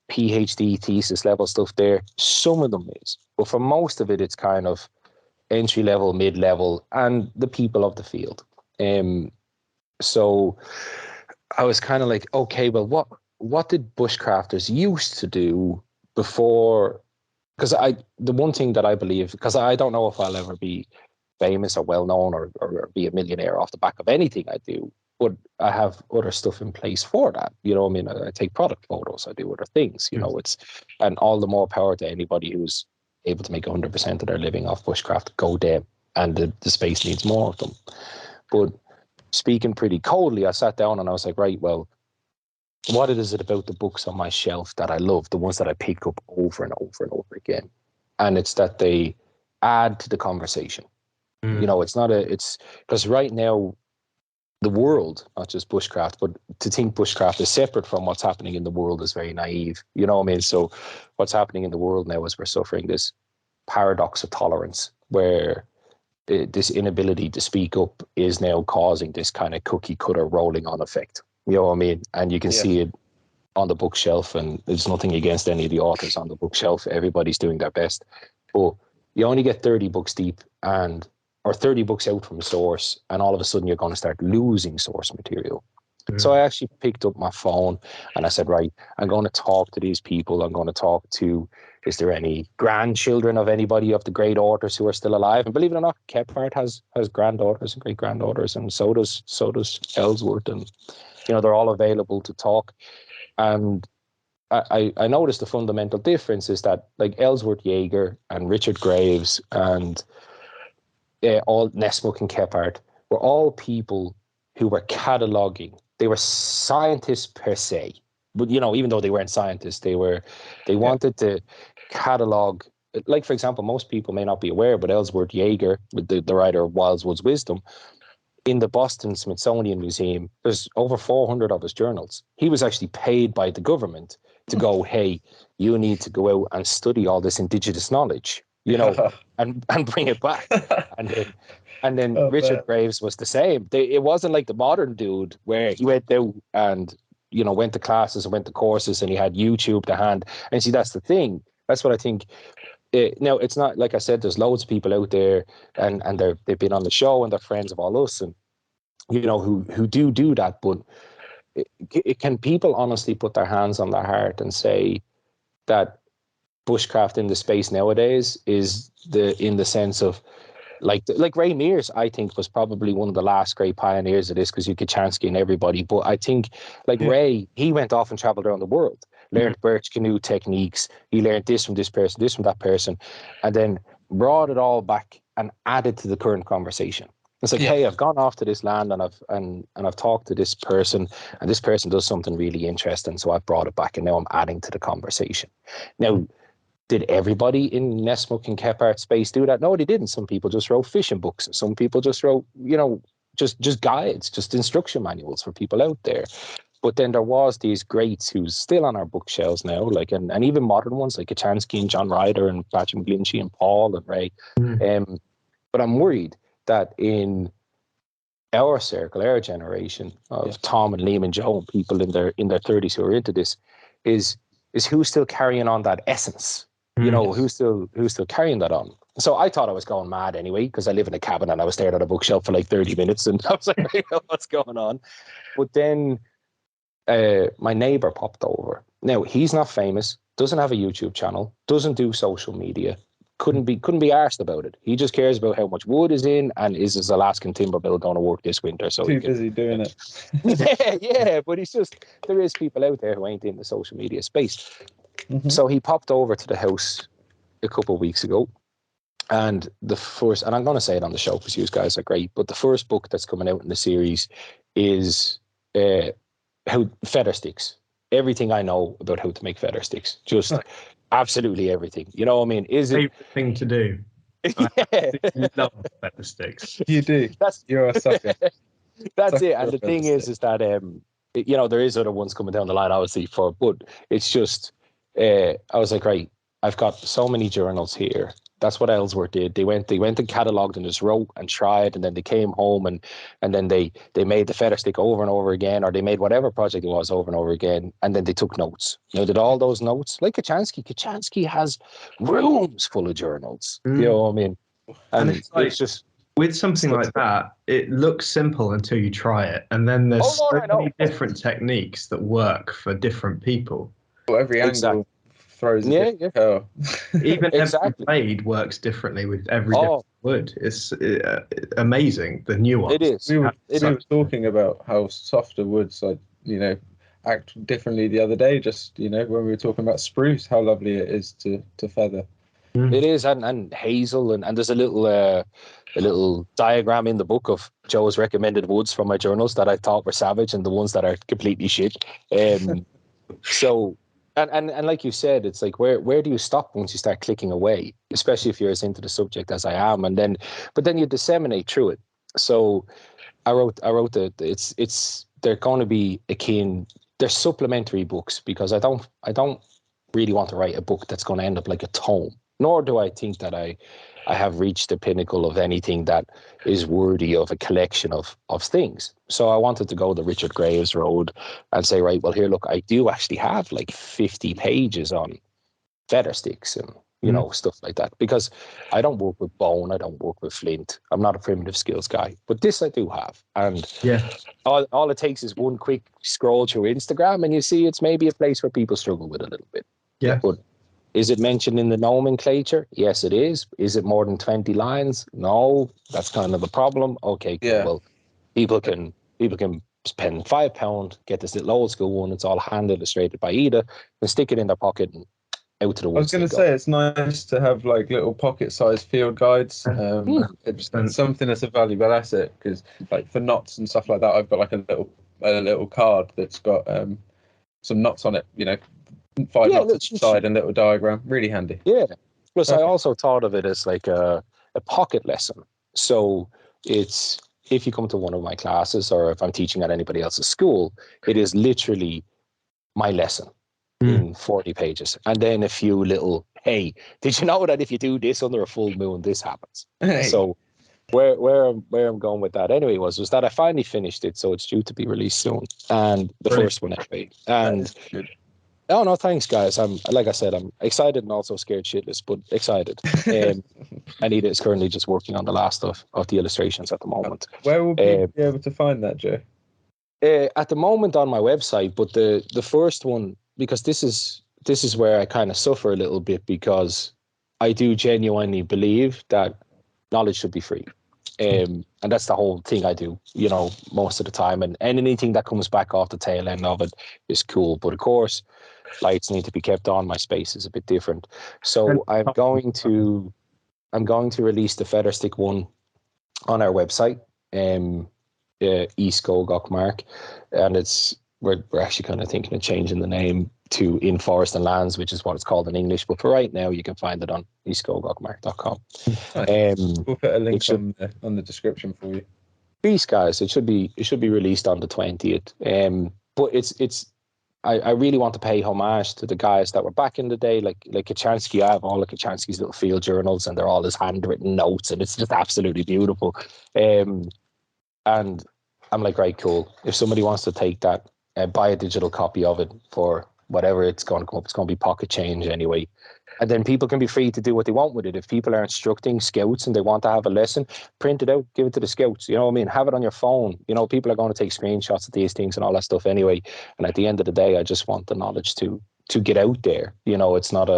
PhD thesis level stuff there? Some of them is, but for most of it, it's kind of entry level, mid level, and the people of the field. So I was kind of like, okay, well, what did bushcrafters used to do before? Because the one thing that I believe, because I don't know if I'll ever be famous or well known or be a millionaire off the back of anything I do, but I have other stuff in place for that. You know what I mean? I take product photos, I do other things, and all the more power to anybody who's able to make 100% of their living off bushcraft. Go them, and the space needs more of them. But speaking pretty coldly, I sat down and I was like, right, well, what is it about the books on my shelf that I love, the ones that I pick up over and over and over again? And it's that they add to the conversation. It's because right now, the world, not just bushcraft, but to think bushcraft is separate from what's happening in the world is very naive. You know what I mean? So what's happening in the world now is we're suffering this paradox of tolerance, where this inability to speak up is now causing this kind of cookie cutter rolling on effect. You know what I mean? And you can see it on the bookshelf, and there's nothing against any of the authors on the bookshelf. Everybody's doing their best. But you only get 30 books deep or 30 books out from source, and all of a sudden you're going to start losing source material. So I actually picked up my phone and I said, right, I'm going to talk to these people. I'm going to talk to, is there any grandchildren of anybody of the great authors who are still alive? And believe it or not, Kephart has granddaughters and great granddaughters, and so does Ellsworth, and they're all available to talk. And I noticed the fundamental difference is that, like, Ellsworth Yeager and Richard Graves and all Nessmuck and Kephart were all people who were cataloging. They were scientists per se, but even though they weren't scientists, they wanted to catalog. Like, for example, most people may not be aware, but Ellsworth Yeager, the writer of Wildwood's Wisdom, in the Boston Smithsonian Museum, there's over 400 of his journals. He was actually paid by the government to go, hey, you need to go out and study all this indigenous knowledge, and bring it back. And then Richard Graves was the same. It wasn't like the modern dude where he went out and, went to classes and went to courses and he had YouTube to hand. And see, that's the thing. That's what I think. Now, it's not, like I said, there's loads of people out there and they've been on the show and they're friends of all us and, who do that. But can people honestly put their hands on their heart and say that bushcraft in the space nowadays is in the sense of, like Ray Mears, I think, was probably one of the last great pioneers of this, because you could Chansky and everybody. But I think, Ray, he went off and traveled around the world, learned birch canoe techniques. He learned this from this person, this from that person, and then brought it all back and added to the current conversation. It's like, hey, I've gone off to this land and I've talked to this person, and this person does something really interesting, so I've brought it back, and now I'm adding to the conversation. Now, did everybody in Nessmuck and Kephart space do that? No, they didn't. Some people just wrote fishing books. Some people just wrote, just guides, just instruction manuals for people out there. But then there was these greats who's still on our bookshelves now, and even modern ones like Kachansky and John Ryder and Patrick McGlinchey and Paul and Ray. But I'm worried that in our circle, our generation of Tom and Liam and Joe and people in their 30s who are into this, is who's still carrying on that essence. You know, who's still carrying that on? So I thought I was going mad anyway, because I live in a cabin and I was staring at a bookshelf for like 30 minutes and I was like, what's going on? But then my neighbor popped over. Now, he's not famous, doesn't have a YouTube channel, doesn't do social media, couldn't be arsed about it. He just cares about how much wood is in and is his Alaskan timber bill going to work this winter. So too busy doing it. yeah, but it's just, there is people out there who ain't in the social media space. So he popped over to the house a couple of weeks ago, and and I'm going to say it on the show because you guys are great, but the first book that's coming out in the series is how feather sticks. Everything I know about how to make feather sticks. Just absolutely everything. You know what I mean? Is it favorite thing to do? yeah. I love feather sticks. You do. You're a sucker. That's it. And the thing is that you know, there is other ones coming down the line, obviously, but it's just I was like, right, I've got so many journals here. That's what Ellsworth did. They went and catalogued and just wrote and tried, and then they came home and then they made the feather stick over and over again, or they made whatever project it was over and over again, and then they took notes. You know, did all those notes like Kachansky. Kachansky has rooms full of journals. You know what I mean? And it's like, it's just with something like that, it looks simple until you try it, and then there's so many different techniques that work for different people. Well, every angle throws a different curl. Even every blade works differently with every different wood. It's amazing, the nuance. It is. We were talking about how softer woods, like, you know, act differently the other day. Just, you know, when we were talking about spruce, how lovely it is to feather. It is, and hazel, and there's a little diagram in the book of Joe's recommended woods from my journals that I thought were savage and the ones that are completely shit. So, and like you said, it's like where do you stop once you start clicking away, especially if you're as into the subject as I am, but then you disseminate through it. So I wrote that they're going to be they're supplementary books, because I don't really want to write a book that's going to end up like a tome. Nor do I think that I have reached the pinnacle of anything that is worthy of a collection of things. So I wanted to go the Richard Graves road and say, right, well, here, look, I do actually have like 50 pages on feather sticks and, you know, stuff like that. Because I don't work with bone, I don't work with flint. I'm not a primitive skills guy. But this I do have. And all it takes is one quick scroll through Instagram and you see it's maybe a place where people struggle with a little bit. Yeah. But is it mentioned in the nomenclature? Yes, it is. Is it more than 20 lines? No, that's kind of the problem. Okay, cool. Well, people can spend £5, get this little old school one. It's all hand illustrated by Ida, and stick it in their pocket and out to the woods. I was going to say, it's nice to have like little pocket-sized field guides. It's something that's a valuable asset, because like for knots and stuff like that, I've got like a little card that's got some knots on it. You know. 5 knots side and little diagram, really handy. Yeah. Plus, I also thought of it as like a pocket lesson. So it's, if you come to one of my classes or if I'm teaching at anybody else's school, it is literally my lesson in 40 pages. And then a few little, hey, did you know that if you do this under a full moon, this happens? Hey. So where I'm going with that anyway was that I finally finished it, so it's due to be released soon. And the first one anyway. And oh no, thanks guys. I'm excited and also scared shitless, but excited. Anita is currently just working on the last of the illustrations at the moment. Where will people be able to find that, Joe? At the moment on my website, but the first one, because this is where I kind of suffer a little bit, because I do genuinely believe that knowledge should be free. And that's the whole thing I do, you know, most of the time. And anything that comes back off the tail end of it is cool. But of course, lights need to be kept on. My space is a bit different. So I'm going to release the feather stick one on our website, East Gogok Mark. And we're actually kind of thinking of changing the name to In Forest and Lands, which is what it's called in English. But for right now, you can find it on eastgogokmark.com. We'll put a link on the description for you. Peace, guys. It should be released on the 20th. But I really want to pay homage to the guys that were back in the day, like Kachansky. I have all of Kachansky's little field journals, and they're all his handwritten notes, and it's just absolutely beautiful. And I'm like, right, cool. If somebody wants to take that, buy a digital copy of it for whatever it's going to come up, it's going to be pocket change anyway. And then people can be free to do what they want with it. If people are instructing scouts and they want to have a lesson, print it out, give it to the scouts. You know what I mean? Have it on your phone. You know, people are going to take screenshots of these things and all that stuff anyway. And at the end of the day, I just want the knowledge to get out there. You know, it's not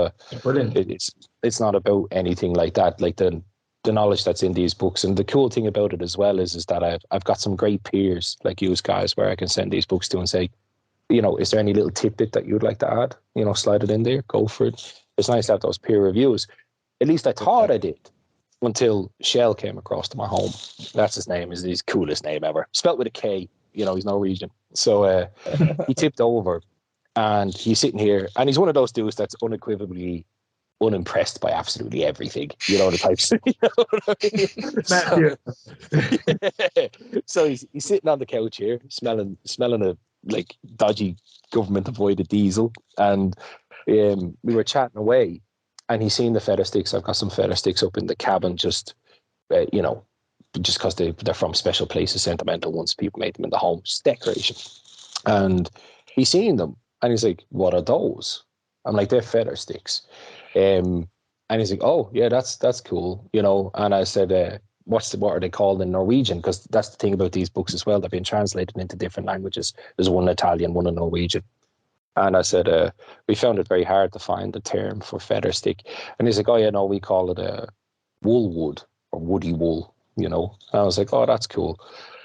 it's not about anything like that. Like the knowledge that's in these books. And the cool thing about it as well is that I've got some great peers like you guys where I can send these books to and say, you know, is there any little tidbit that you'd like to add? You know, slide it in there, go for it. It's nice to have those peer reviews. At least I thought I did until Shell came across to my home. That's his name, is his coolest name ever. Spelt with a K, you know, he's Norwegian. So he tipped over and he's sitting here and he's one of those dudes that's unequivocally unimpressed by absolutely everything. You know the types. You know what I mean? So he's sitting on the couch here, smelling a like dodgy government avoided diesel, and we were chatting away, and he's seen the feather sticks. I've got some feather sticks up in the cabin, just you know, just because they're from special places, sentimental ones. People made them in the home, it's decoration. And he's seen them, and he's like, "What are those?" I'm like, "They're feather sticks." And he's like, "Oh yeah, that's cool," you know. And I said, what are they called in Norwegian? Because that's the thing about these books as well. They've been translated into different languages. There's one in Italian, one in Norwegian. And I said, we found it very hard to find the term for feather stick. And he's like, "Oh yeah, no, we call it a wool wood or woody wool," you know. And I was like, "Oh, that's cool."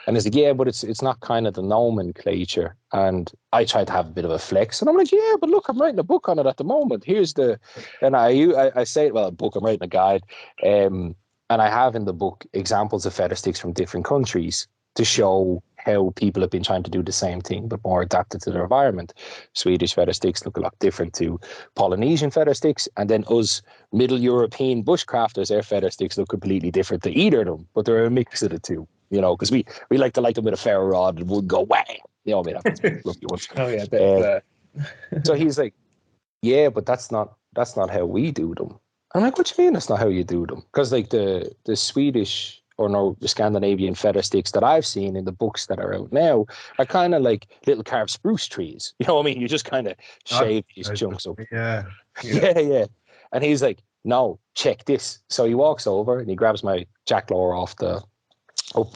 And he's like, "Yeah, but it's not kind of the nomenclature." And I tried to have a bit of a flex, and I'm like, "Yeah, but look, I'm writing a book on it at the moment. Here's the," and I say, well, a book, I'm writing a guide, and I have in the book examples of feather sticks from different countries to show how people have been trying to do the same thing, but more adapted to their environment. Swedish feather sticks look a lot different to Polynesian feather sticks, and then us Middle European bushcrafters, their feather sticks look completely different to either of them, but they're a mix of the two. You know, because we like to light them with a ferro rod and would go wham. You know, I mean, that's lucky ones. Oh yeah, so he's like, "Yeah, but that's not how we do them." I'm like, "What do you mean that's not how you do them?" Because like the Swedish or no, the Scandinavian feather sticks that I've seen in the books that are out now are kind of like little carved spruce trees. You know what I mean? You just kind of shave these chunks up. Yeah. Yeah. And he's like, "No, check this." So he walks over and he grabs my jack lower up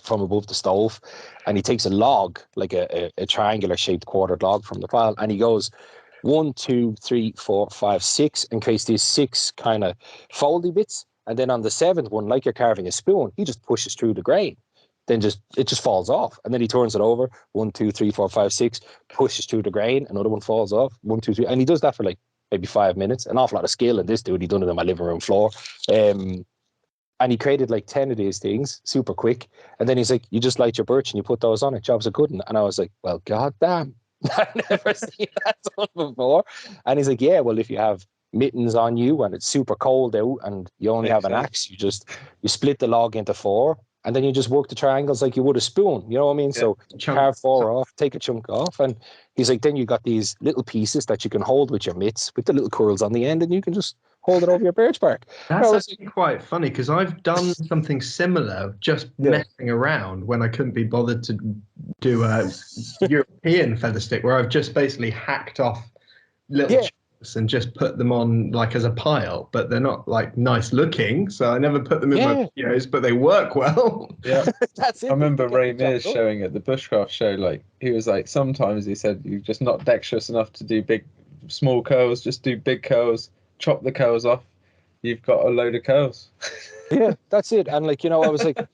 from above the stove, and he takes a log, like a triangular shaped quartered log from the pile, and he goes 1, 2, 3, 4, 5, 6, and creates these 6 kind of foldy bits. And then on the 7th one, like you're carving a spoon, he just pushes through the grain. Then it just falls off. And then he turns it over, 1, 2, 3, 4, 5, 6, pushes through the grain, another one falls off, 1, 2, 3. And he does that for like maybe 5 minutes. An awful lot of skill in this dude. He done it on my living room floor. And he created like 10 of these things super quick. And then he's like, "You just light your birch and you put those on it. Job's a good one." And I was like, "Well, god damn. I've never seen that done before." And he's like, "Yeah, well, if you have mittens on you and it's super cold out and you only have an axe, you split the log into 4 and then you just work the triangles like you would a spoon." You know what I mean? Yeah. So carve 4 off, take a chunk off. And he's like, then you got these little pieces that you can hold with your mitts with the little curls on the end, and you can just hold it over your birch bark. That's actually quite funny because I've done something similar, just messing around when I couldn't be bothered to do a European feather stick, where I've just basically hacked off little chunks and just put them on like as a pile, but they're not like nice looking, so I never put them in my videos, but they work well. Yeah, that's it. I remember Ray Mears showing at the Bushcraft show, like he was like, sometimes he said you're just not dexterous enough to do small curls, just do big curls, chop the curls off. You've got a load of curls. Yeah, that's it. And like, you know, I was like,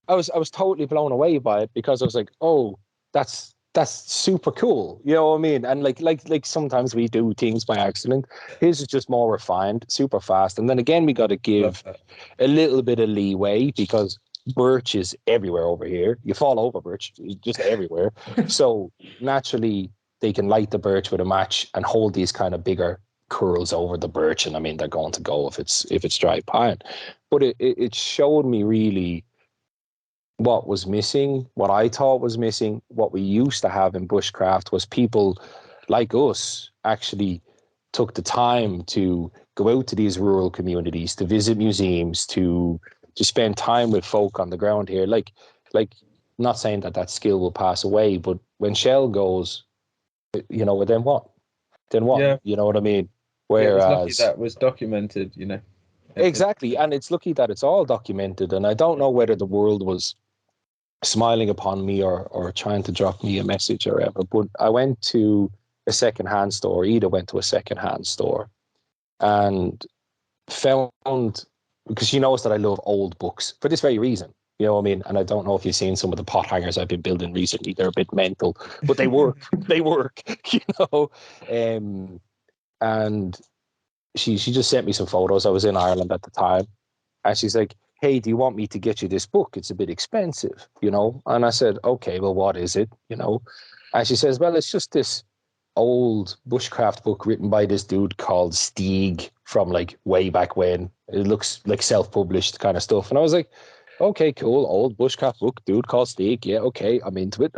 I was totally blown away by it, because I was like, "Oh, that's super cool." You know what I mean? And like sometimes we do things by accident. His is just more refined, super fast. And then again, we got to give a little bit of leeway, because birch is everywhere over here. You fall over birch, it's just everywhere. So naturally, they can light the birch with a match and hold these kind of bigger curls over the birch, and I mean, they're going to go if it's dry pine. But it showed me really what was missing, what I thought was missing. What we used to have in bushcraft was people like us actually took the time to go out to these rural communities, to visit museums, to spend time with folk on the ground here. Like not saying that skill will pass away, but when Shell goes, you know, then what? then what? Yeah. You know what I mean? Yeah, it's lucky Whereas that was documented, you know. exactly, and it's lucky that it's all documented. And I don't know whether the world was smiling upon me or trying to drop me a message or whatever. But I went to a secondhand store. Ida went to a secondhand store and found, because she knows that I love old books for this very reason. You know what I mean? And I don't know if you've seen some of the pot hangers I've been building recently. They're a bit mental, but they work. They work, you know. And she just sent me some photos. I was in Ireland at the time. And she's like, hey, do you want me to get you this book? It's a bit expensive, you know? And I said, okay, well, what is it, you know? And she says, well, it's just this old bushcraft book written by this dude called Stieg from like way back when. It looks like self-published kind of stuff. And I was like, okay, cool, old bushcraft book, dude called Stieg. Yeah, okay, I'm into it.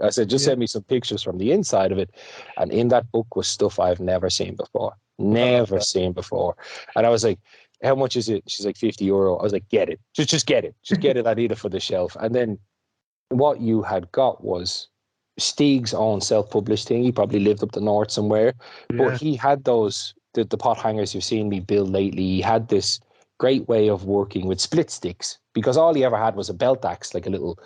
I said, just send me some pictures from the inside of it. And in that book was stuff I've never seen before. Never seen before. And I was like, how much is it? She's like, €50. I was like, get it. Just get it. Just get it. I need it for the shelf. And then what you had got was Stieg's own self-published thing. He probably lived up the north somewhere. But he had those, the pot hangers you've seen me build lately. He had this great way of working with split sticks, because all he ever had was a belt axe, like a little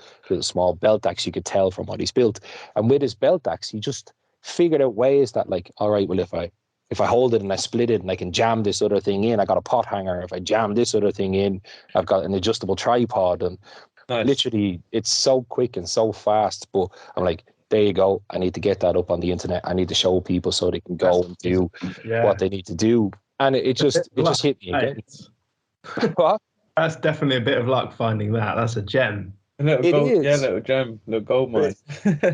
small belt axe, you could tell from what he's built. And with his belt axe, he just figured out ways that, like, all right, well, if I hold it and I split it and I can jam this other thing in, I got a pot hanger. If I jam this other thing in, I've got an adjustable tripod. And literally, it's so quick and so fast. But I'm like, there you go. I need to get that up on the internet. I need to show people so they can go and do what they need to do. And it just hit me again. What? That's definitely a bit of luck finding that. That's a gem. A little gold, little gem, little gold mine.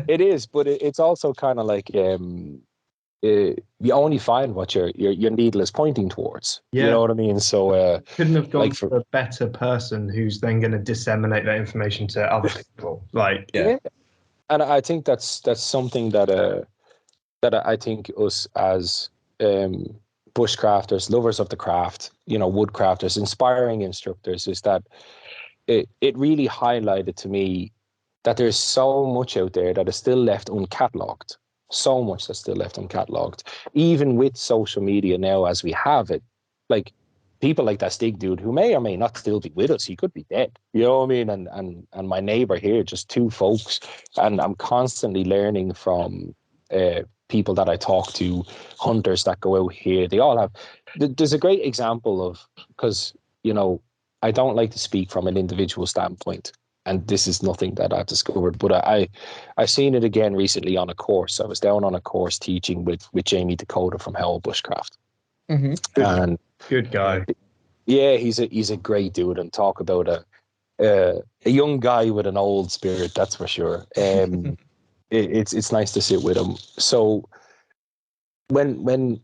It is, but it's also kind of like you only find what your needle is pointing towards. You know what I mean? So couldn't have gone for a better person who's then going to disseminate that information to other people. Like and I think that's something that I think us as bushcrafters, lovers of the craft, you know, woodcrafters, inspiring instructors, is that it really highlighted to me that there's so much out there that is still left uncatalogued. So much that's still left uncatalogued. Even with social media now as we have it, like people like that Stig dude who may or may not still be with us, he could be dead. You know what I mean? And my neighbor here, just two folks, and I'm constantly learning from people that I talk to, hunters that go out here. They all have. There's a great example of, because, you know, I don't like to speak from an individual standpoint, and this is nothing that I've discovered, but I've seen it again recently on a course. I was down on a course teaching with Jamie Dakota from Howell Bushcraft. Mm-hmm. Good guy. Yeah, he's a great dude, and talk about a young guy with an old spirit, that's for sure. It's nice to sit with him. So when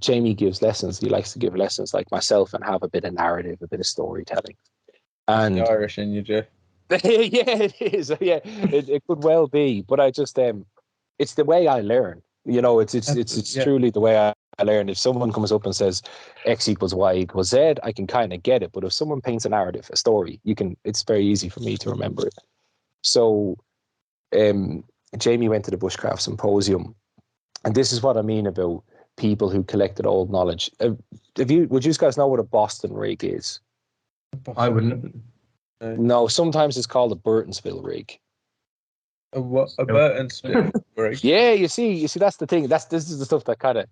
Jamie gives lessons, he likes to give lessons like myself and have a bit of narrative, a bit of storytelling. And Irish in you, Joe. yeah, it is. Yeah, it could well be, but I just it's the way I learn. You know, it's truly the way I learn. If someone comes up and says X equals Y equals Z, I can kind of get it. But if someone paints a narrative, a story, it's very easy for me to remember it. So, Jamie went to the Bushcraft Symposium, and this is what I mean about people who collected old knowledge. Would you guys know what a Boston rig is? I wouldn't. No, sometimes it's called a Burtonsville rig. A Burtonsville rig? Yeah, you see, that's the thing. This is the stuff that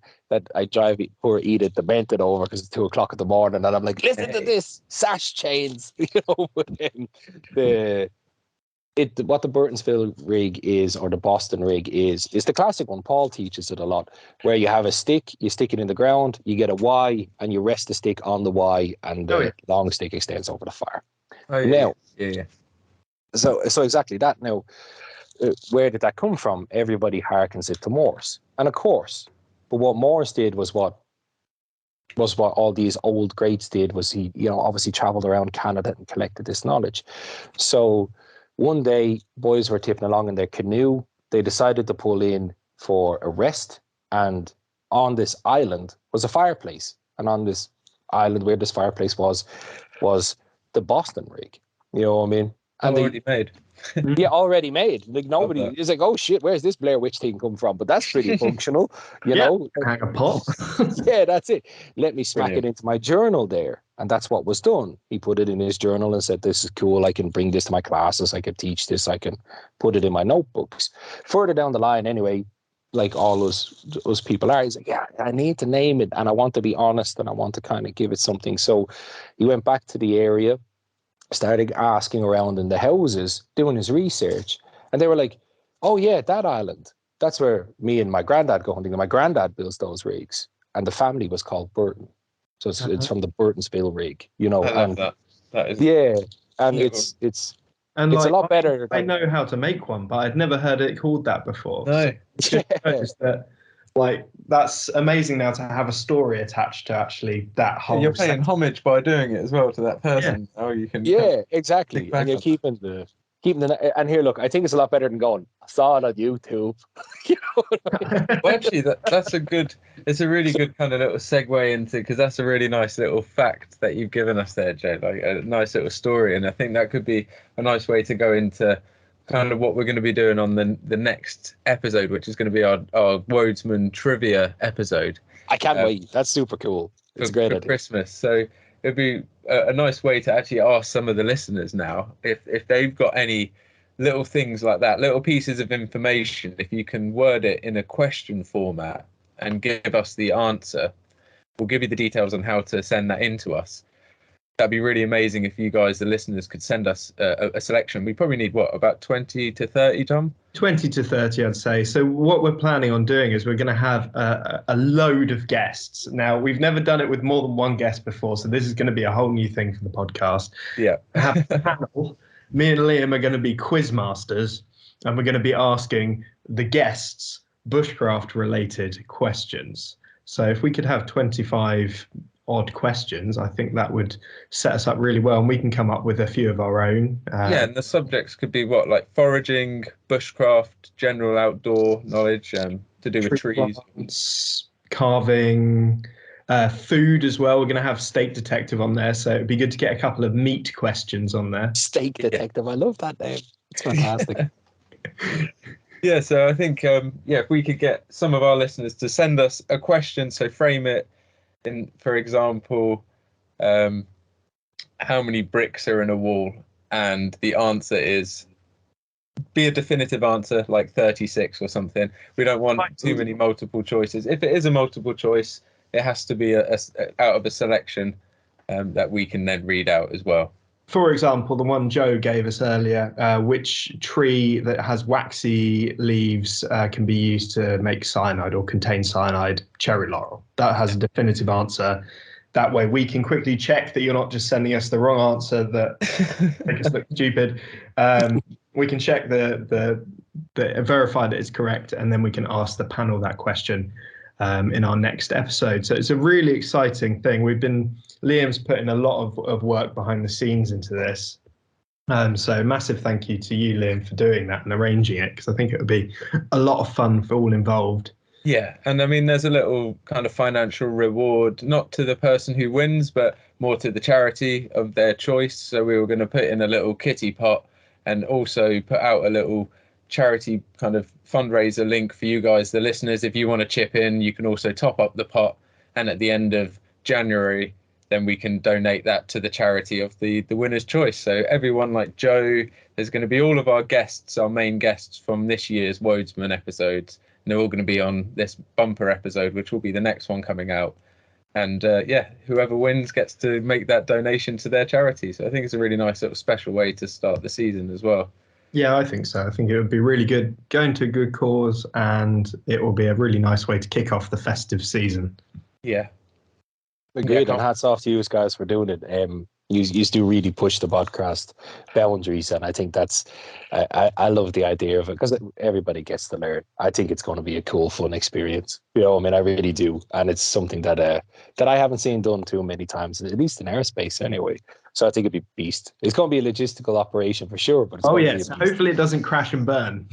I drive poor Edith demented over, because it's 2:00 in the morning, and I'm like, listen to this, sash chains, you know. What the Burtonsville rig is, or the Boston rig is the classic one. Paul teaches it a lot, where you have a stick, you stick it in the ground, you get a Y, and you rest the stick on the Y, and the long stick extends over the fire. Now, So exactly that. Now, where did that come from? Everybody harkens it to Morse, and of course, but what Morse did was what all these old greats did, was he, you know, obviously traveled around Canada and collected this knowledge. So one day, boys were tipping along in their canoe. They decided to pull in for a rest, and on this island was a fireplace, and on this island where this fireplace was the Boston rig. You know what I mean? And already made. Yeah, already made. Like nobody Love that. is like, oh shit, where's this Blair Witch thing come from? But that's pretty functional, you Yeah. know. Hang a pot. Yeah, that's it. Let me smack Brilliant. it into my journal there. And that's what was done. He put it in his journal and said, this is cool. I can bring this to my classes. I can teach this. I can put it in my notebooks. Further down the line, anyway, like all those people are, he's like, yeah, I need to name it. And I want to be honest and I want to kind of give it something. So he went back to the area, started asking around in the houses, doing his research. And they were like, oh, yeah, that island. That's where me and my granddad go hunting. And my granddad builds those rigs. And the family was called Burton. So it's from the Burtonsville rig, you know. I love that. That is Yeah. And little- it's And a lot better. I know how to make one, but I'd never heard it called that before. No. So it just shows that, like, that's amazing now to have a story attached to actually that whole. You're paying homage by doing it as well to that person. Yeah. Oh, you can. Yeah, exactly. Think back And you're on keeping the and here, look, I think it's a lot better than going, I saw it on YouTube. You know what I mean? Well, actually, that's a good. It's a really good kind of little segue into, because that's a really nice little fact that you've given us there, Jay. Like a nice little story, and I think that could be a nice way to go into kind of what we're going to be doing on the next episode, which is going to be our Wodesman trivia episode. I can't wait. That's super cool. It's a great for idea. Christmas. So it'd be a nice way to actually ask some of the listeners now if they've got any little things like that, little pieces of information. If you can word it in a question format and give us the answer, we'll give you the details on how to send that in to us. That'd be really amazing if you guys, the listeners, could send us a selection. We probably need about 20 to 30, Tom? 20 to 30, I'd say. So what we're planning on doing is we're going to have a load of guests. Now, we've never done it with more than one guest before, so this is going to be a whole new thing for the podcast. Yeah. Have a panel. Me and Liam are going to be quiz masters, and we're going to be asking the guests bushcraft-related questions. So if we could have 25 odd questions, I think that would set us up really well, and we can come up with a few of our own. Yeah, and the subjects could be like foraging, bushcraft, general outdoor knowledge, to do with trees, plants, carving, food as well. We're going to have steak detective on there, so it'd be good to get a couple of meat questions on there. Steak detective. I love that name. It's fantastic. Yeah, so I think if we could get some of our listeners to send us a question, so frame it in, for example, how many bricks are in a wall, and the answer is, be a definitive answer like 36 or something. We don't want too many multiple choices. If it is a multiple choice, it has to be a out of a selection that we can then read out as well. For example, the one Joe gave us earlier, which tree that has waxy leaves can be used to make cyanide or contain cyanide? Cherry laurel. That has a definitive answer. That way we can quickly check that you're not just sending us the wrong answer that make us look stupid. We can check the verify that it's correct, and then we can ask the panel that question in our next episode. So it's a really exciting thing. Liam's putting a lot of work behind the scenes into this. So massive thank you to you, Liam, for doing that and arranging it, because I think it would be a lot of fun for all involved. Yeah, and I mean, there's a little kind of financial reward, not to the person who wins, but more to the charity of their choice. So we were going to put in a little kitty pot and also put out a little charity kind of fundraiser link for you guys, the listeners. If you want to chip in, you can also top up the pot. And at the end of January, then we can donate that to the charity of the winner's choice. So everyone like Joe, there's going to be all of our guests, our main guests from this year's Wodesman episodes. And they're all going to be on this bumper episode, which will be the next one coming out. And whoever wins gets to make that donation to their charity. So I think it's a really nice little special way to start the season as well. Yeah, I think so. I think it would be really good going to a good cause, and it will be a really nice way to kick off the festive season. Yeah. Agreed, and hats off to you guys for doing it. You do really push the podcast boundaries, and I think that's I love the idea of it, because everybody gets to learn. I think it's going to be a cool, fun experience. You know, I mean, I really do, and it's something that I haven't seen done too many times, at least in airspace anyway. So I think it'd be beast. It's going to be a logistical operation for sure, but it's hopefully it doesn't crash and burn.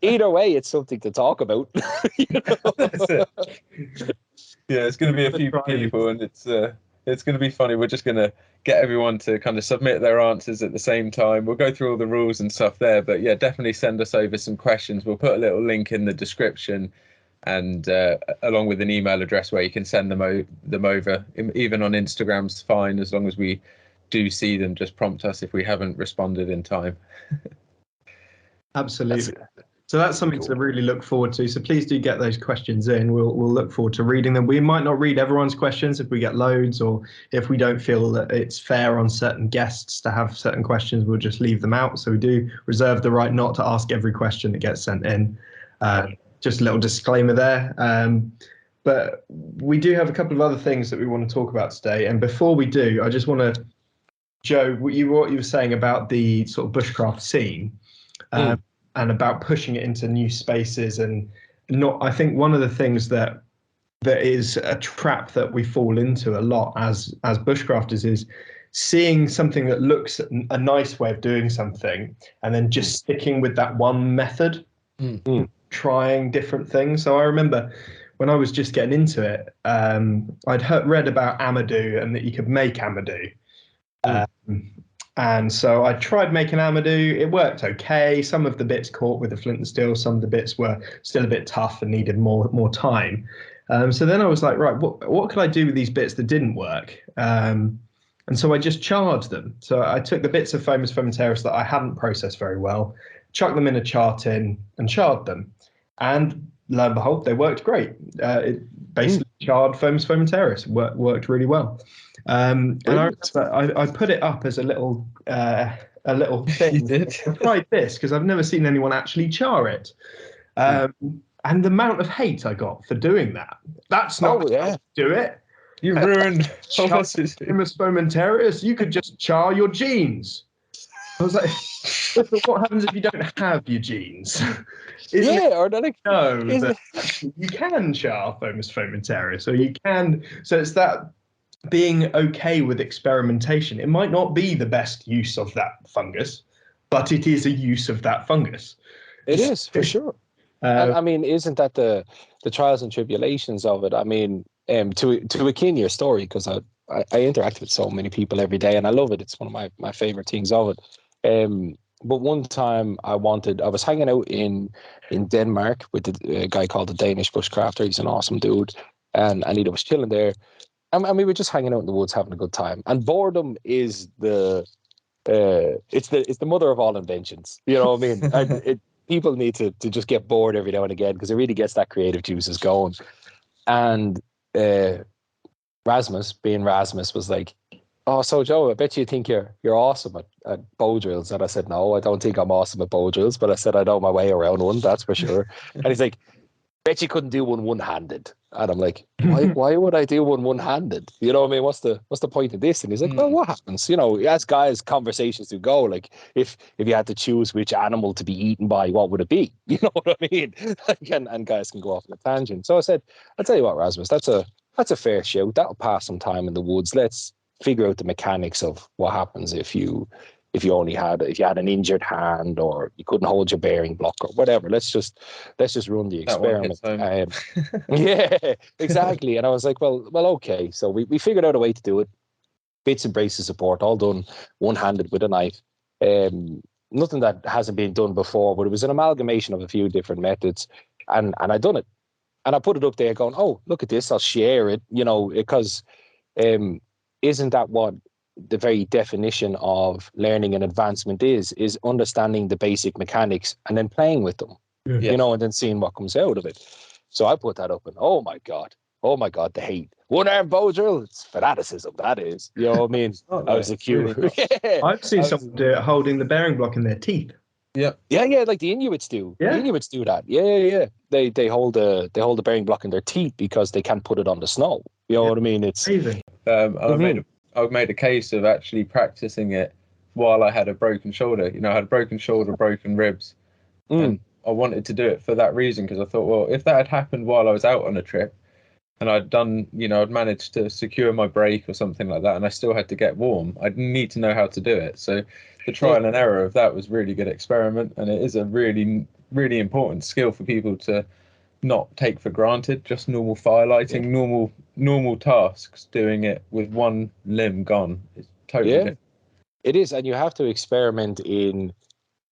Either way, it's something to talk about. You know? That's it. Yeah, it's going to be a few people, and it's It's going to be funny. We're just going to get everyone to kind of submit their answers at the same time. We'll go through all the rules and stuff there, but yeah, definitely send us over some questions. We'll put a little link in the description, and along with an email address where you can send them over. Even on Instagram's fine, as long as we do see them. Just prompt us if we haven't responded in time. Absolutely. So that's something to really look forward to. So please do get those questions in. We'll look forward to reading them. We might not read everyone's questions if we get loads, or if we don't feel that it's fair on certain guests to have certain questions, we'll just leave them out. So we do reserve the right not to ask every question that gets sent in. Just a little disclaimer there. But we do have a couple of other things that we want to talk about today. And before we do, I just want to, Joe, what you were saying about the sort of bushcraft scene. And about pushing it into new spaces, and I think one of the things that is a trap that we fall into a lot as bushcrafters is seeing something that looks a nice way of doing something and then just sticking with that one method, trying different things. So I remember when I was just getting into it, I'd read about Amadou and that you could make Amadou. And so I tried making Amadou. It worked okay. Some of the bits caught with the flint and steel. Some of the bits were still a bit tough and needed more time. So then I was like, right, what could I do with these bits that didn't work? And so I just charred them. So I took the bits of Foamus Fomentarius that I hadn't processed very well, chucked them in a char tin and charred them. And lo and behold, they worked great. It basically charred Foamus Fomentarius. Worked really well. And I put it up as a little thing. You did? I tried this because I've never seen anyone actually char it. And the amount of hate I got for doing that. That's not how to do it. You ruined Foamus Fomentarius. You could just char your jeans. I was like, but what happens if you don't have your jeans? Or like, that you can char Foamus Fomentarius, or you can. So it's that being okay with experimentation. It might not be the best use of that fungus, but it is a use of that fungus. It is, for sure. I mean, isn't that the trials and tribulations of it? I mean, to akin your story, because I interact with so many people every day and I love it. It's one of my favorite things of it. But one time I was hanging out in Denmark with a guy called the Danish Bushcrafter. He's an awesome dude. And he was chilling there. And we were just hanging out in the woods having a good time. And boredom is it's the mother of all inventions. You know what I mean? People need to just get bored every now and again because it really gets that creative juices going. And Rasmus, being Rasmus, was like, "Oh, so Joe, I bet you think you're awesome at bow drills." And I said, "No, I don't think I'm awesome at bow drills, but I said I know my way around one, that's for sure." And he's like, "Bet you couldn't do one-handed." And I'm like, why would I do one-handed? You know what I mean? What's the point of this? And he's like, "Well, what happens? You know, as guys, conversations do go. Like, if you had to choose which animal to be eaten by, what would it be? You know what I mean?" And guys can go off on a tangent. So I said, "I'll tell you what, Rasmus, that's a fair shout. That'll pass some time in the woods. Let's figure out the mechanics of what happens if you had an injured hand or you couldn't hold your bearing block or whatever. Let's just run the experiment." Yeah, exactly. And I was like, well, okay. So we figured out a way to do it. Bits and braces support, all done one-handed with a knife. Nothing that hasn't been done before, but it was an amalgamation of a few different methods. And I done it. And I put it up there going, "Oh, look at this. I'll share it," because isn't that what the very definition of learning and advancement is understanding the basic mechanics and then playing with them, and then seeing what comes out of it. So I put that up and oh my God, the hate. One-arm bow drill, it's fanaticism, that is. You know what I mean? I was accused. I've seen someone do it holding the bearing block in their teeth. Yeah, like the Inuits do. Yeah. The Inuits do that. Yeah. They hold the bearing block in their teeth because they can't put it on the snow. You know what I mean? It's amazing. I've made a case of actually practicing it while I had a broken shoulder. I had a broken shoulder, broken ribs, and I wanted to do it for that reason because I thought, well, if that had happened while I was out on a trip and I'd done, I'd managed to secure my brake or something like that and I still had to get warm, I'd need to know how to do it. So the trial and error of that was really good experiment, and it is a really, really important skill for people to not take for granted, just normal firelighting, normal tasks, doing it with one limb gone. It's totally different. It is, and you have to experiment in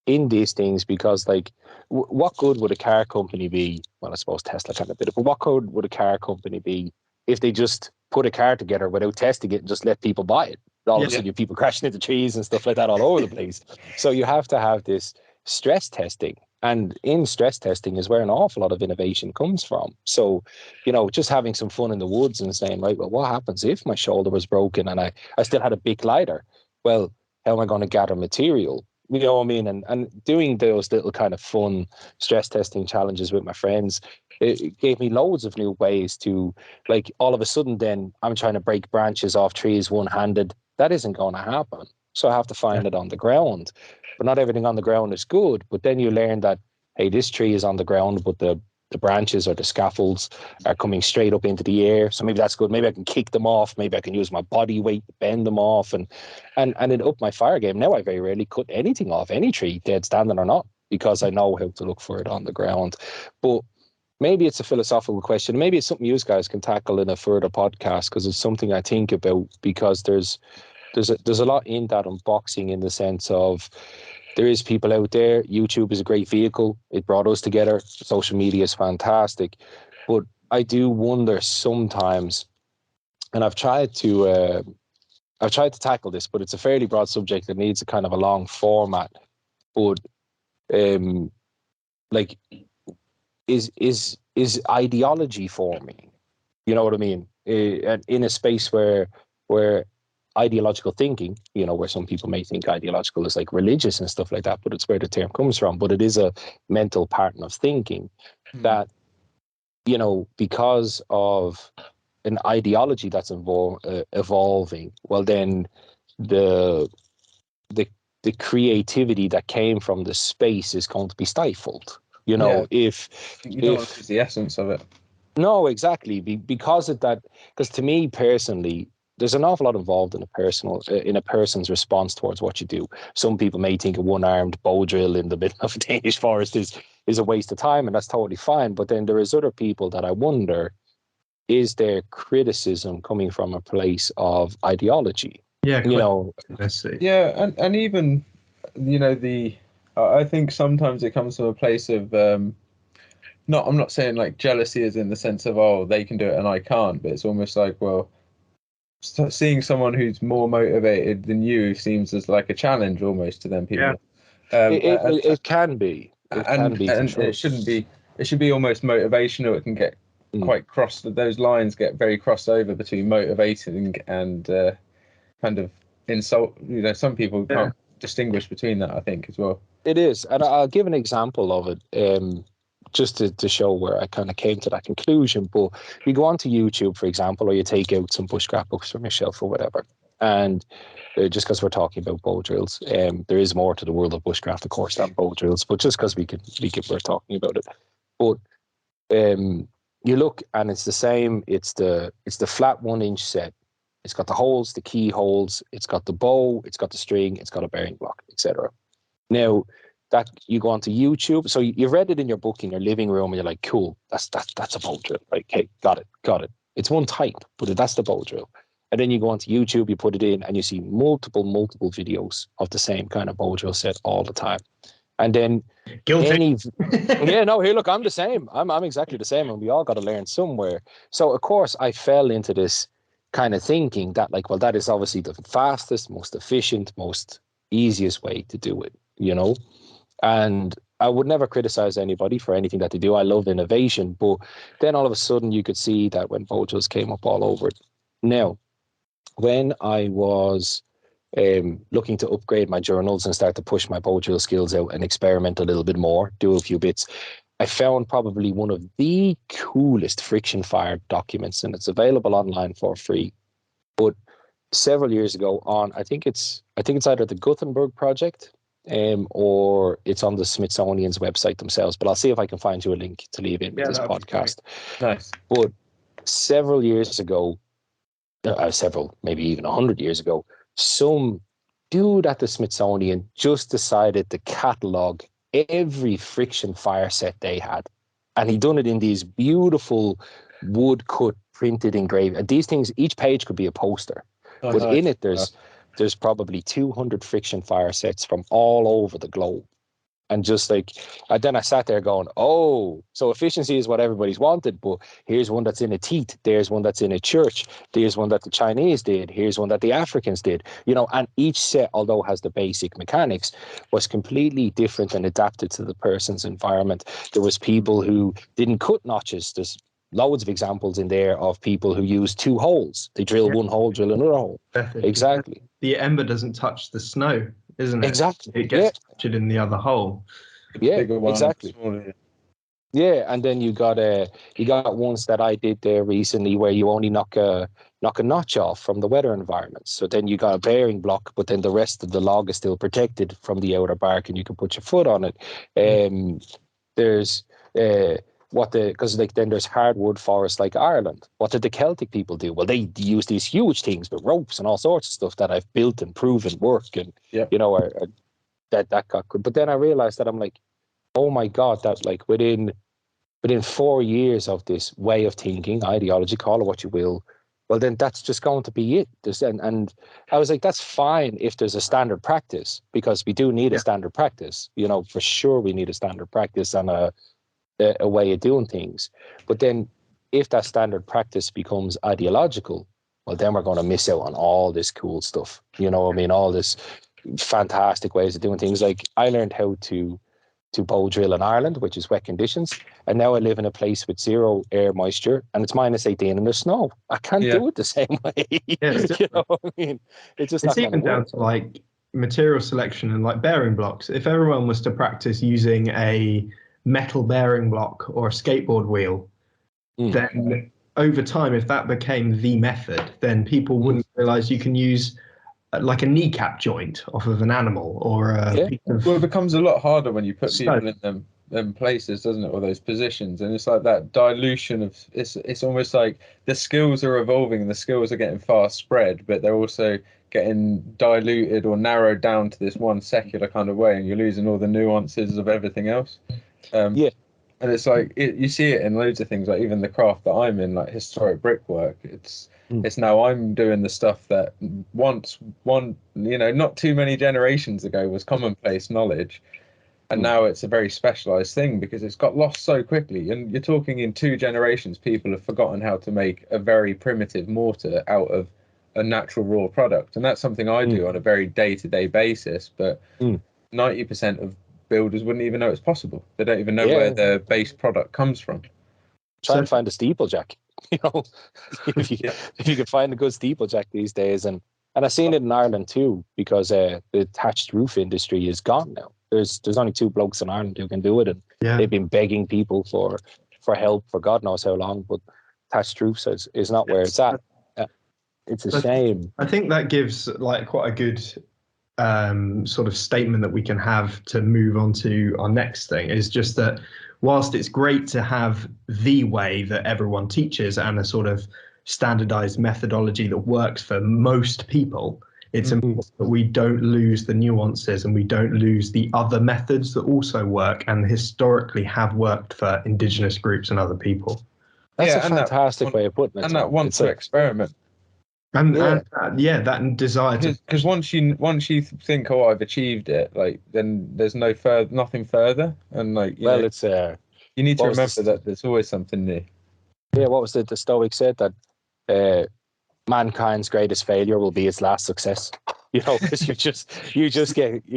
these things, because like what good would a car company be? Well, I suppose Tesla kind of did it, but what good would a car company be if they just put a car together without testing it and just let people buy it? All of a sudden you have people crashing into trees and stuff like that all over the place. So you have to have this stress testing, and in stress testing is where an awful lot of innovation comes from. So, you know, just having some fun in the woods and saying, right, well, what happens if my shoulder was broken and I still had a big glider? Well, how am I going to gather material? You know what I mean? And doing those little kind of fun stress testing challenges with my friends, it gave me loads of new ways to, like, all of a sudden then I'm trying to break branches off trees one-handed. That isn't going to happen. So I have to find it on the ground. But not everything on the ground is good. But then you learn that, hey, this tree is on the ground, but the branches or the scaffolds are coming straight up into the air. So maybe that's good. Maybe I can kick them off. Maybe I can use my body weight to bend them off. And it upped my fire game. Now I very rarely cut anything off any tree, dead standing or not, because I know how to look for it on the ground. But maybe it's a philosophical question. Maybe it's something you guys can tackle in a further podcast, because it's something I think about, because there's a lot in that unboxing, in the sense of, there is people out there. YouTube is a great vehicle. It brought us together. Social media is fantastic. But I do wonder sometimes, and I've tried to tackle this, but it's a fairly broad subject that needs a kind of a long format. But like, is ideology forming? You know what I mean? In a space where ideological thinking, you know, where some people may think ideological is like religious and stuff like that, but it's where the term comes from. But it is a mental pattern of thinking that, you know, because of an ideology that's evolving, well, then the creativity that came from the space is going to be stifled. You know, if you don't want to lose the essence of it. No, exactly. Because of that, because to me personally, there's an awful lot involved in a person's response towards what you do. Some people may think a one-armed bow drill in the middle of a Danish forest is a waste of time, and that's totally fine. But then there is other people that I wonder, is their criticism coming from a place of ideology? Yeah, you know. Let's see. Yeah, and even, you know, I think sometimes it comes from a place of I'm not saying like jealousy is in the sense of, oh, they can do it and I can't, but it's almost like, well, seeing someone who's more motivated than you seems as like a challenge almost to them people. It can be. It shouldn't be. It should be almost motivational. It can get quite crossed. Those lines get very crossed over between motivating and kind of insult. You know, some people can't distinguish between that, I think, as well. It is, and I'll give an example of it, just to show where I kind of came to that conclusion. But you go onto YouTube, for example, or you take out some bushcraft books from your shelf or whatever, and just because we're talking about bow drills, there is more to the world of bushcraft, of course, than bow drills. But just because we're talking about it, but you look and it's the same. It's the flat 1-inch set. It's got the holes, the key holes. It's got the bow. It's got the string. It's got a bearing block, etc. Now, that you go onto YouTube, so you've read it in your book in your living room, and you're like, cool, that's a bow drill. Right? Okay, got it. It's one type, but that's the bow drill. And then you go onto YouTube, you put it in, and you see multiple videos of the same kind of bow drill set all the time. And then Guilty. Hey, look, I'm the same. I'm exactly the same, and we all got to learn somewhere. So of course I fell into this kind of thinking that, like, well, that is obviously the fastest, most efficient, most easiest way to do it, you know. And I would never criticize anybody for anything that they do. I love innovation, but then all of a sudden you could see that when bow drills came up all over it. Now, when I was looking to upgrade my journals and start to push my bow drill skills out and experiment a little bit more, do a few bits, I found probably one of the coolest friction fire documents, and it's available online for free. But several years ago I think it's either the Gutenberg project, or it's on the Smithsonian's website themselves. But I'll see if I can find you a link to leave in with this podcast. Nice. But several years ago, maybe even 100 years ago, some dude at the Smithsonian just decided to catalog every friction fire set they had. And he done it in these beautiful wood cut printed engraved, and these things, each page could be a poster. But in it there's probably 200 friction fire sets from all over the globe. And just like, and then I sat there going, oh, so efficiency is what everybody's wanted, but here's one that's in a teeth, there's one that's in a church, there's one that the Chinese did, here's one that the Africans did, you know, and each set, although has the basic mechanics, was completely different and adapted to the person's environment. There was people who didn't cut notches. There's loads of examples in there of people who use 2 holes. They drill one hole, drill another hole. Exactly. The ember doesn't touch the snow, isn't it? Exactly. It gets touched in the other hole. Yeah, exactly. Yeah, and then you got ones that I did there recently where you only knock a notch off from the weather environment. So then you got a bearing block, but then the rest of the log is still protected from the outer bark, and you can put your foot on it. There's because like then there's hardwood forests like Ireland. What did the Celtic people do? Well, they use these huge things with ropes and all sorts of stuff that I've built and proven work, and you know, that got good. But then I realized that I'm like, oh my God, that like within 4 years of this way of thinking, ideology, call it what you will, well then that's just going to be it. And I was like, that's fine if there's a standard practice, because we do need a standard practice. You know, for sure we need a standard practice and a way of doing things. But then if that standard practice becomes ideological, well then we're going to miss out on all this cool stuff. You know what I mean? All this fantastic ways of doing things. Like I learned how to bow drill in Ireland, which is wet conditions, and now I live in a place with 0 air moisture and it's -18 and there's snow. I can't do it the same way. You know what I mean? It's not even down to like material selection and like bearing blocks. If everyone was to practice using a metal bearing block or a skateboard wheel, then over time, if that became the method, then people wouldn't realize you can use like a kneecap joint off of an animal or well, it becomes a lot harder when you put people in them places, doesn't it, or those positions, and it's like that dilution of it's almost like the skills are evolving and the skills are getting fast spread, but they're also getting diluted or narrowed down to this one secular kind of way, and you're losing all the nuances of everything else. And it's like you see it in loads of things, like even the craft that I'm in, like historic brickwork. It's now I'm doing the stuff that once not too many generations ago was commonplace knowledge, and now it's a very specialized thing because it's got lost so quickly. And you're talking in 2 generations, people have forgotten how to make a very primitive mortar out of a natural raw product, and that's something I do on a very day-to-day basis. But 90% of builders wouldn't even know it's possible. They don't even know where their base product comes from. Try and find a steeplejack. You know, if you can find a good steeplejack these days, and I've seen it in Ireland too, because the thatched roof industry is gone now. There's only 2 blokes in Ireland who can do it, and they've been begging people for help for God knows how long. But thatched roofs is not where it's at. It's a shame. I think that gives like quite a good sort of statement that we can have to move on to our next thing, is just that whilst it's great to have the way that everyone teaches and a sort of standardized methodology that works for most people, it's important that we don't lose the nuances and we don't lose the other methods that also work and historically have worked for indigenous groups and other people. That's a fantastic way of putting it. And that want to experiment. And that desire to, because once you think, oh, I've achieved it, like then there's nothing further, and like you need to remember that there's always something new. Yeah, what was it the Stoic said, that mankind's greatest failure will be its last success. You know, because you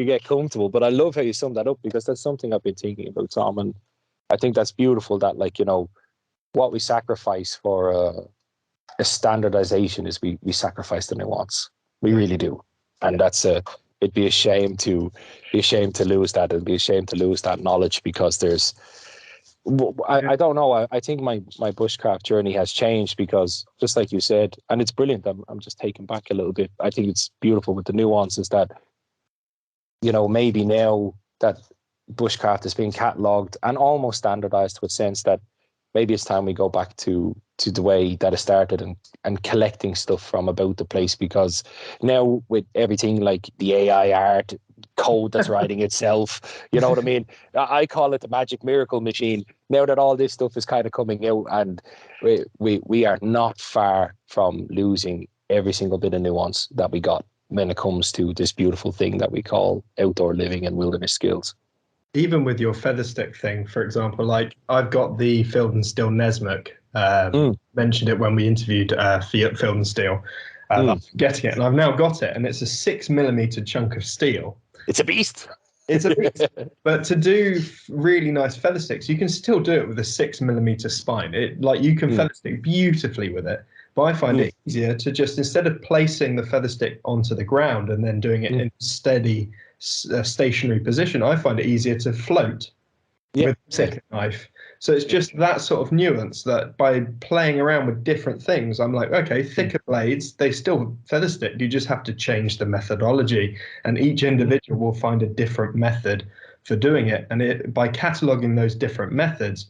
get comfortable. But I love how you sum that up, because that's something I've been thinking about, Tom, and I think that's beautiful. That like, you know, what we sacrifice for a standardization is we sacrifice the nuance. We really do, and that's it'd be a shame to lose that. It'd be a shame to lose that knowledge, because there's I don't know. I think my bushcraft journey has changed, because just like you said, and it's brilliant. I'm just taken back a little bit. I think it's beautiful with the nuances that, you know, maybe now that bushcraft is being catalogued and almost standardized, to a sense that maybe it's time we go back to the way that it started and collecting stuff from about the place, because now with everything like the AI art code that's writing itself, you know what I mean? I call it the magic miracle machine. Now that all this stuff is kind of coming out, and we are not far from losing every single bit of nuance that we got when it comes to this beautiful thing that we call outdoor living and wilderness skills. Even with your feather stick thing, for example, like I've got the Field and Steel Nesmuk. Mentioned it when we interviewed Field and Steel. I'm getting it, and I've now got it, and it's a 6mm chunk of steel. It's a beast. It's a beast. But to do really nice feather sticks, you can still do it with a 6mm spine. You can feather stick beautifully with it. But I find it easier to just, instead of placing the feather stick onto the ground and then doing it in steady, stationary position, I find it easier to float with a stick knife. So it's just that sort of nuance that by playing around with different things, I'm like, okay, thicker blades, they still feather stick. You just have to change the methodology, and each individual will find a different method for doing it. And by cataloging those different methods,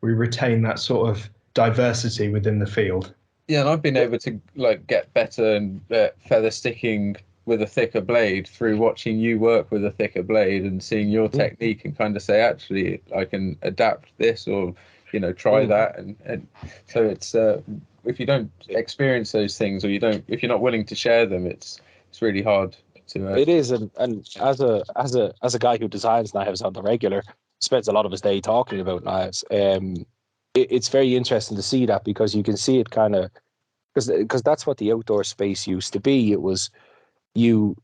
we retain that sort of diversity within the field. Yeah, and I've been able to get better and feather sticking with a thicker blade through watching you work with a thicker blade and seeing your technique, and kind of say, actually, I can adapt this, or try that. And so it's if you don't experience those things, or if you're not willing to share them, it's really hard to. It is, and as a guy who designs knives on the regular, spends a lot of his day talking about knives. It's very interesting to see that, because you can see it kind of, because that's what the outdoor space used to be. It was you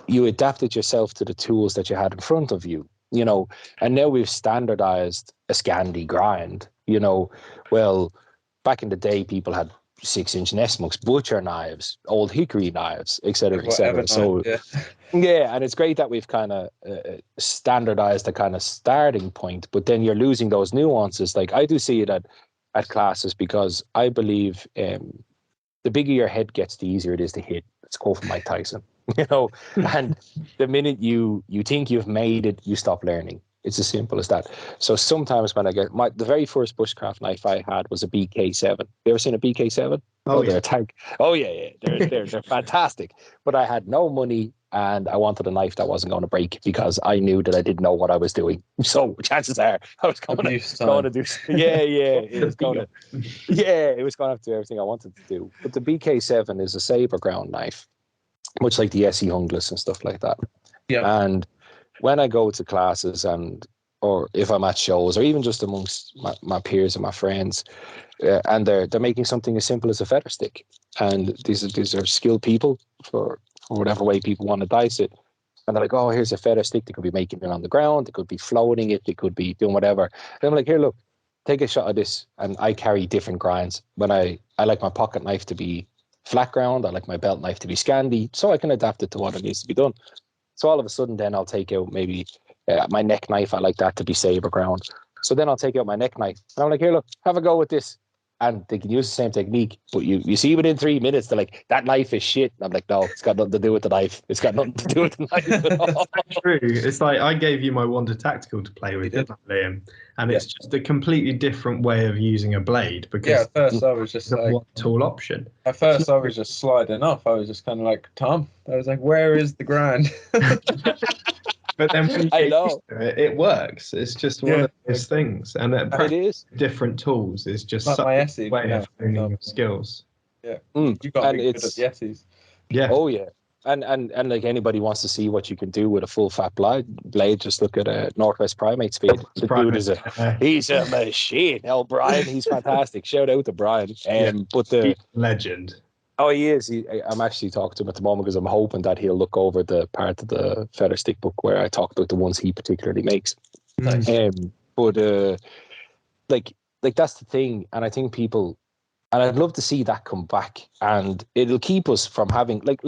adapted yourself to the tools that you had in front of you, and now we've standardized a Scandi grind. Well, back in the day, people had 6-inch Nesmuks, butcher knives, old hickory knives, etc., etc. So and it's great that we've kind of standardized the kind of starting point, but then you're losing those nuances. Like I do see it at classes, because I believe the bigger your head gets, the easier it is to hit. It's called from Mike Tyson, and the minute you think you've made it, you stop learning. It's as simple as that. So sometimes when I get the very first bushcraft knife I had was a BK7. You ever seen a BK7? Oh, yeah. They're a tank. Oh yeah. They're fantastic. But I had no money, and I wanted a knife that wasn't going to break, because I knew that I didn't know what I was doing. So chances are I was going to do. It was going to do everything I wanted to do. But the BK7 is a saber ground knife, much like the SE Hungless and stuff like that. Yeah. And when I go to classes, or if I'm at shows, or even just amongst my peers and my friends, and they're making something as simple as a feather stick, and these are skilled people for whatever way people want to dice it, and they're like, oh, here's a feather stick. They could be making it on the ground, they could be floating it, they could be doing whatever. And I'm like, here, look, take a shot of this. And I carry different grinds. When I like my pocket knife to be flat ground, I like my belt knife to be Scandi, so I can adapt it to what it needs to be done. So all of a sudden, then I'll take out maybe my neck knife. I like that to be saber ground. So then I'll take out my neck knife, and I'm like, here, look, have a go with this. And they can use the same technique, but you see within 3 minutes, they're like, that knife is shit. And I'm like, no, it's got nothing to do with the knife. It's got nothing to do with the knife at all. It's true. It's like I gave you my Wonder Tactical to play with, didn't I, Liam? And it's just a completely different way of using a blade, because at first I was just like one tool option. At first I was just sliding off. I was just kind of like, Tom, I was like, where is the grind? But then when you get used to it, it works. It's just one of those things. And it is. Different tools is just like such my a Essie, way of honing your skills. Yeah. You got to be good at the Essies. Yeah. Oh, yeah. And like anybody wants to see what you can do with a full fat blade, just look at Northwest Primate's feed. The dude is he's a machine. Brian, he's fantastic. Shout out to Brian. But he's a legend. Oh, he is. I'm actually talking to him at the moment, because I'm hoping that he'll look over the part of the feather stick book where I talk about the ones he particularly makes. Nice. But that's the thing, and I think people, and I'd love to see that come back, and it'll keep us from having like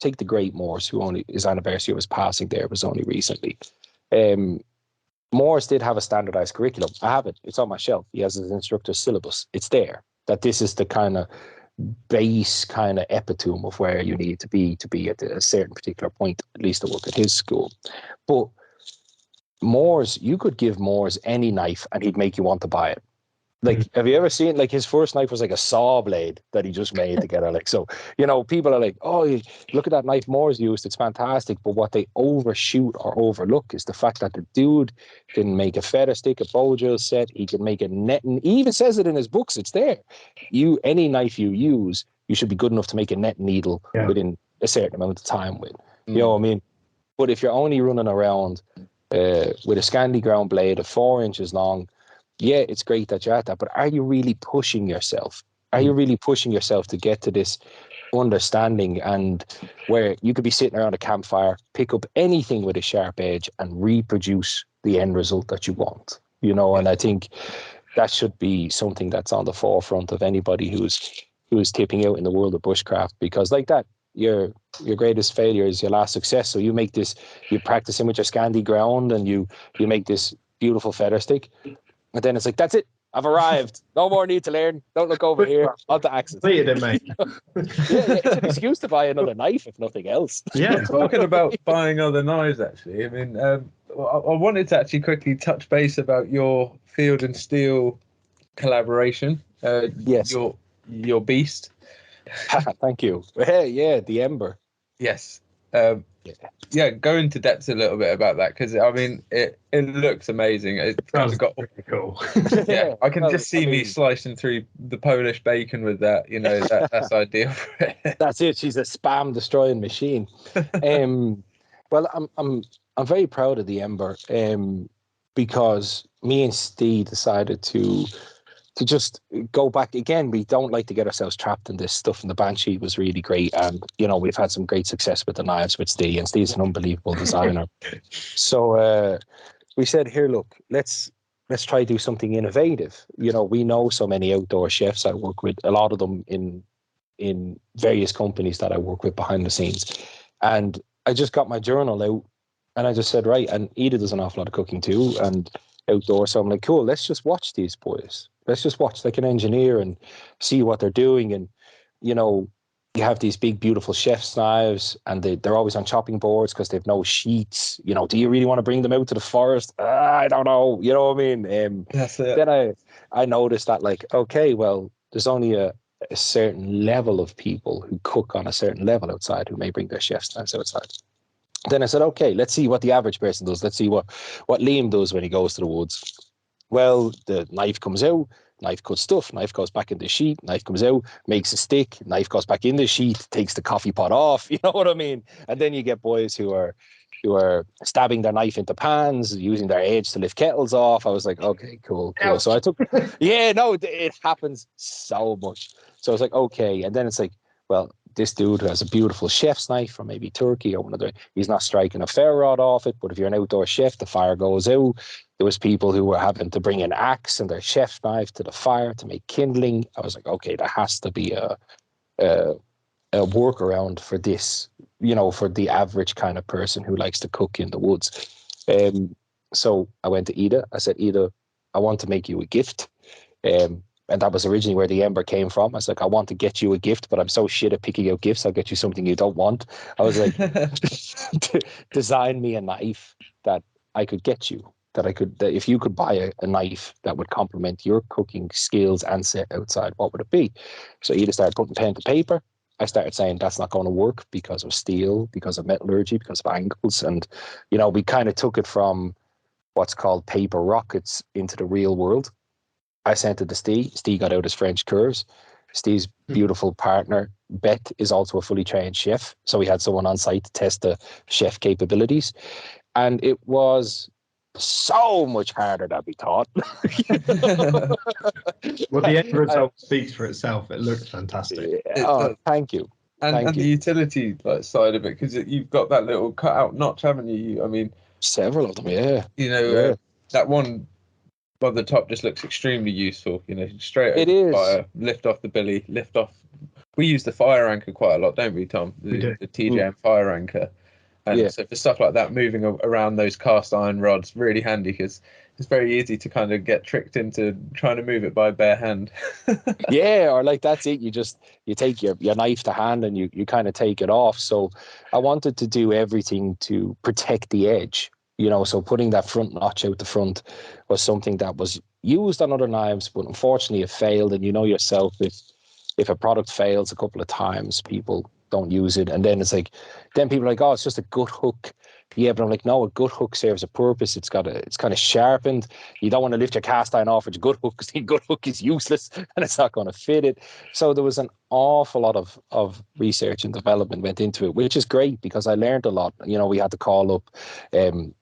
take the great Morse, his anniversary of his passing there was only recently. Morse did have a standardized curriculum. I have it. It's on my shelf. He has his instructor's syllabus. It's there. That this is the kind of base kind of epitome of where you need to be at a certain particular point, at least to work at his school. But Morse, you could give Morse any knife and he'd make you want to buy it. Like, have you ever seen, like, his first knife was like a saw blade that he just made together? Like, so, you know, people are like, oh, look at that knife Moore's used. It's fantastic. But what they overshoot or overlook is the fact that the dude can make a feather stick, a bow drill set. He can make a netting. He even says it in his books. It's there. Any knife you use, you should be good enough to make a net needle within a certain amount of time with. You know what I mean? But if you're only running around with a Scandi ground blade of 4 inches long, yeah, it's great that you're at that, but are you really pushing yourself? Are you really pushing yourself to get to this understanding and where you could be sitting around a campfire, pick up anything with a sharp edge and reproduce the end result that you want, you know? And I think that should be something that's on the forefront of anybody who's tipping out in the world of bushcraft, because like that, your greatest failure is your last success. So you make this, you practicing with your Scandi ground and you make this beautiful feather stick. And then it's like, that's it. I've arrived. No more need to learn. Don't look over here. On to axes. Completed it, mate. Yeah, it's an excuse to buy another knife, if nothing else. Yeah. Talking about buying other knives, actually, I mean, I wanted to actually quickly touch base about your Field and Steel collaboration. Yes. Your beast. Thank you. Yeah, the Ember. Yes. Yeah, go into depth a little bit about that, because I mean it looks amazing. It's kind of got pretty cool. Yeah, I can just see me slicing through the Polish bacon with that. You know, that's ideal for it. That's it. She's a spam destroying machine. Well, I'm very proud of the Ember, because me and Steve decided to just go back again. We don't like to get ourselves trapped in this stuff, and the Banshee was really great. And, you know, we've had some great success with the knives with Steve, and Steve's an unbelievable designer. So we said, here, look, let's try to do something innovative. You know, we know so many outdoor chefs. I work with a lot of them in various companies that I work with behind the scenes. And I just got my journal out and I just said, right, and Ida does an awful lot of cooking too and outdoor. So I'm like, cool, let's just watch these boys. Let's just watch like an engineer and see what they're doing. And, you know, you have these big, beautiful chef's knives and they're always on chopping boards because they've no sheets. You know, do you really want to bring them out to the forest? I don't know. You know what I mean? That's it. Then I noticed that, like, okay, well, there's only a certain level of people who cook on a certain level outside who may bring their chef's knives outside. Then I said, okay, let's see what the average person does. Let's see what Liam does when he goes to the woods. Well, the knife comes out, knife cuts stuff, knife goes back in the sheet, knife comes out, makes a stick, knife goes back in the sheet, takes the coffee pot off, you know what I mean? And then you get boys who are stabbing their knife into pans, using their edge to lift kettles off. I was like, okay, cool. So I took, it happens so much. So I was like, okay. And then it's like, well, this dude who has a beautiful chef's knife from maybe Turkey or one of the, he's not striking a ferro rod off it, but if you're an outdoor chef, the fire goes out. There was people who were having to bring an axe and their chef's knife to the fire to make kindling. I was like, okay, there has to be a workaround for this, you know, for the average kind of person who likes to cook in the woods. So I went to Ida. I said, Ida, I want to make you a gift. And that was originally where the Ember came from. I was like, I want to get you a gift, but I'm so shit at picking out gifts. I'll get you something you don't want. I was like, design me a knife that I could get you, that if you could buy a knife that would complement your cooking skills and set outside, what would it be? So Ida started putting pen to paper. I started saying that's not going to work because of steel, because of metallurgy, because of angles. And, you know, we kind of took it from what's called paper rockets into the real world. I sent it to Steve. Steve got out his French curves. Steve's beautiful partner, Beth, is also a fully trained chef. So we had someone on site to test the chef capabilities. And it was so much harder than we thought. Well, the end result speaks for itself. It looks fantastic. Thank you. And the utility side of it, because you've got that little cutout notch, haven't you? I mean, several of them, yeah. You know, that one on the top just looks extremely useful. You know, straight over the fire, lift off the billy, lift off. We use the fire anchor quite a lot, don't we, Tom? The TJM fire anchor. And so for stuff like that, moving around those cast iron rods, really handy because it's very easy to kind of get tricked into trying to move it by bare hand. Or like that's it. You take your knife to hand and you kind of take it off. So I wanted to do everything to protect the edge. You know, so putting that front notch out the front was something that was used on other knives, but unfortunately it failed. And you know yourself, if a product fails a couple of times, people don't use it. And then it's like, then people are like, oh, it's just a gut hook. Yeah, but I'm like, no, a gut hook serves a purpose. It's kind of sharpened. You don't want to lift your cast iron off with your gut hook because the gut hook is useless and it's not going to fit it. So there was an awful lot of research and development went into it, which is great because I learned a lot. You know, we had to call up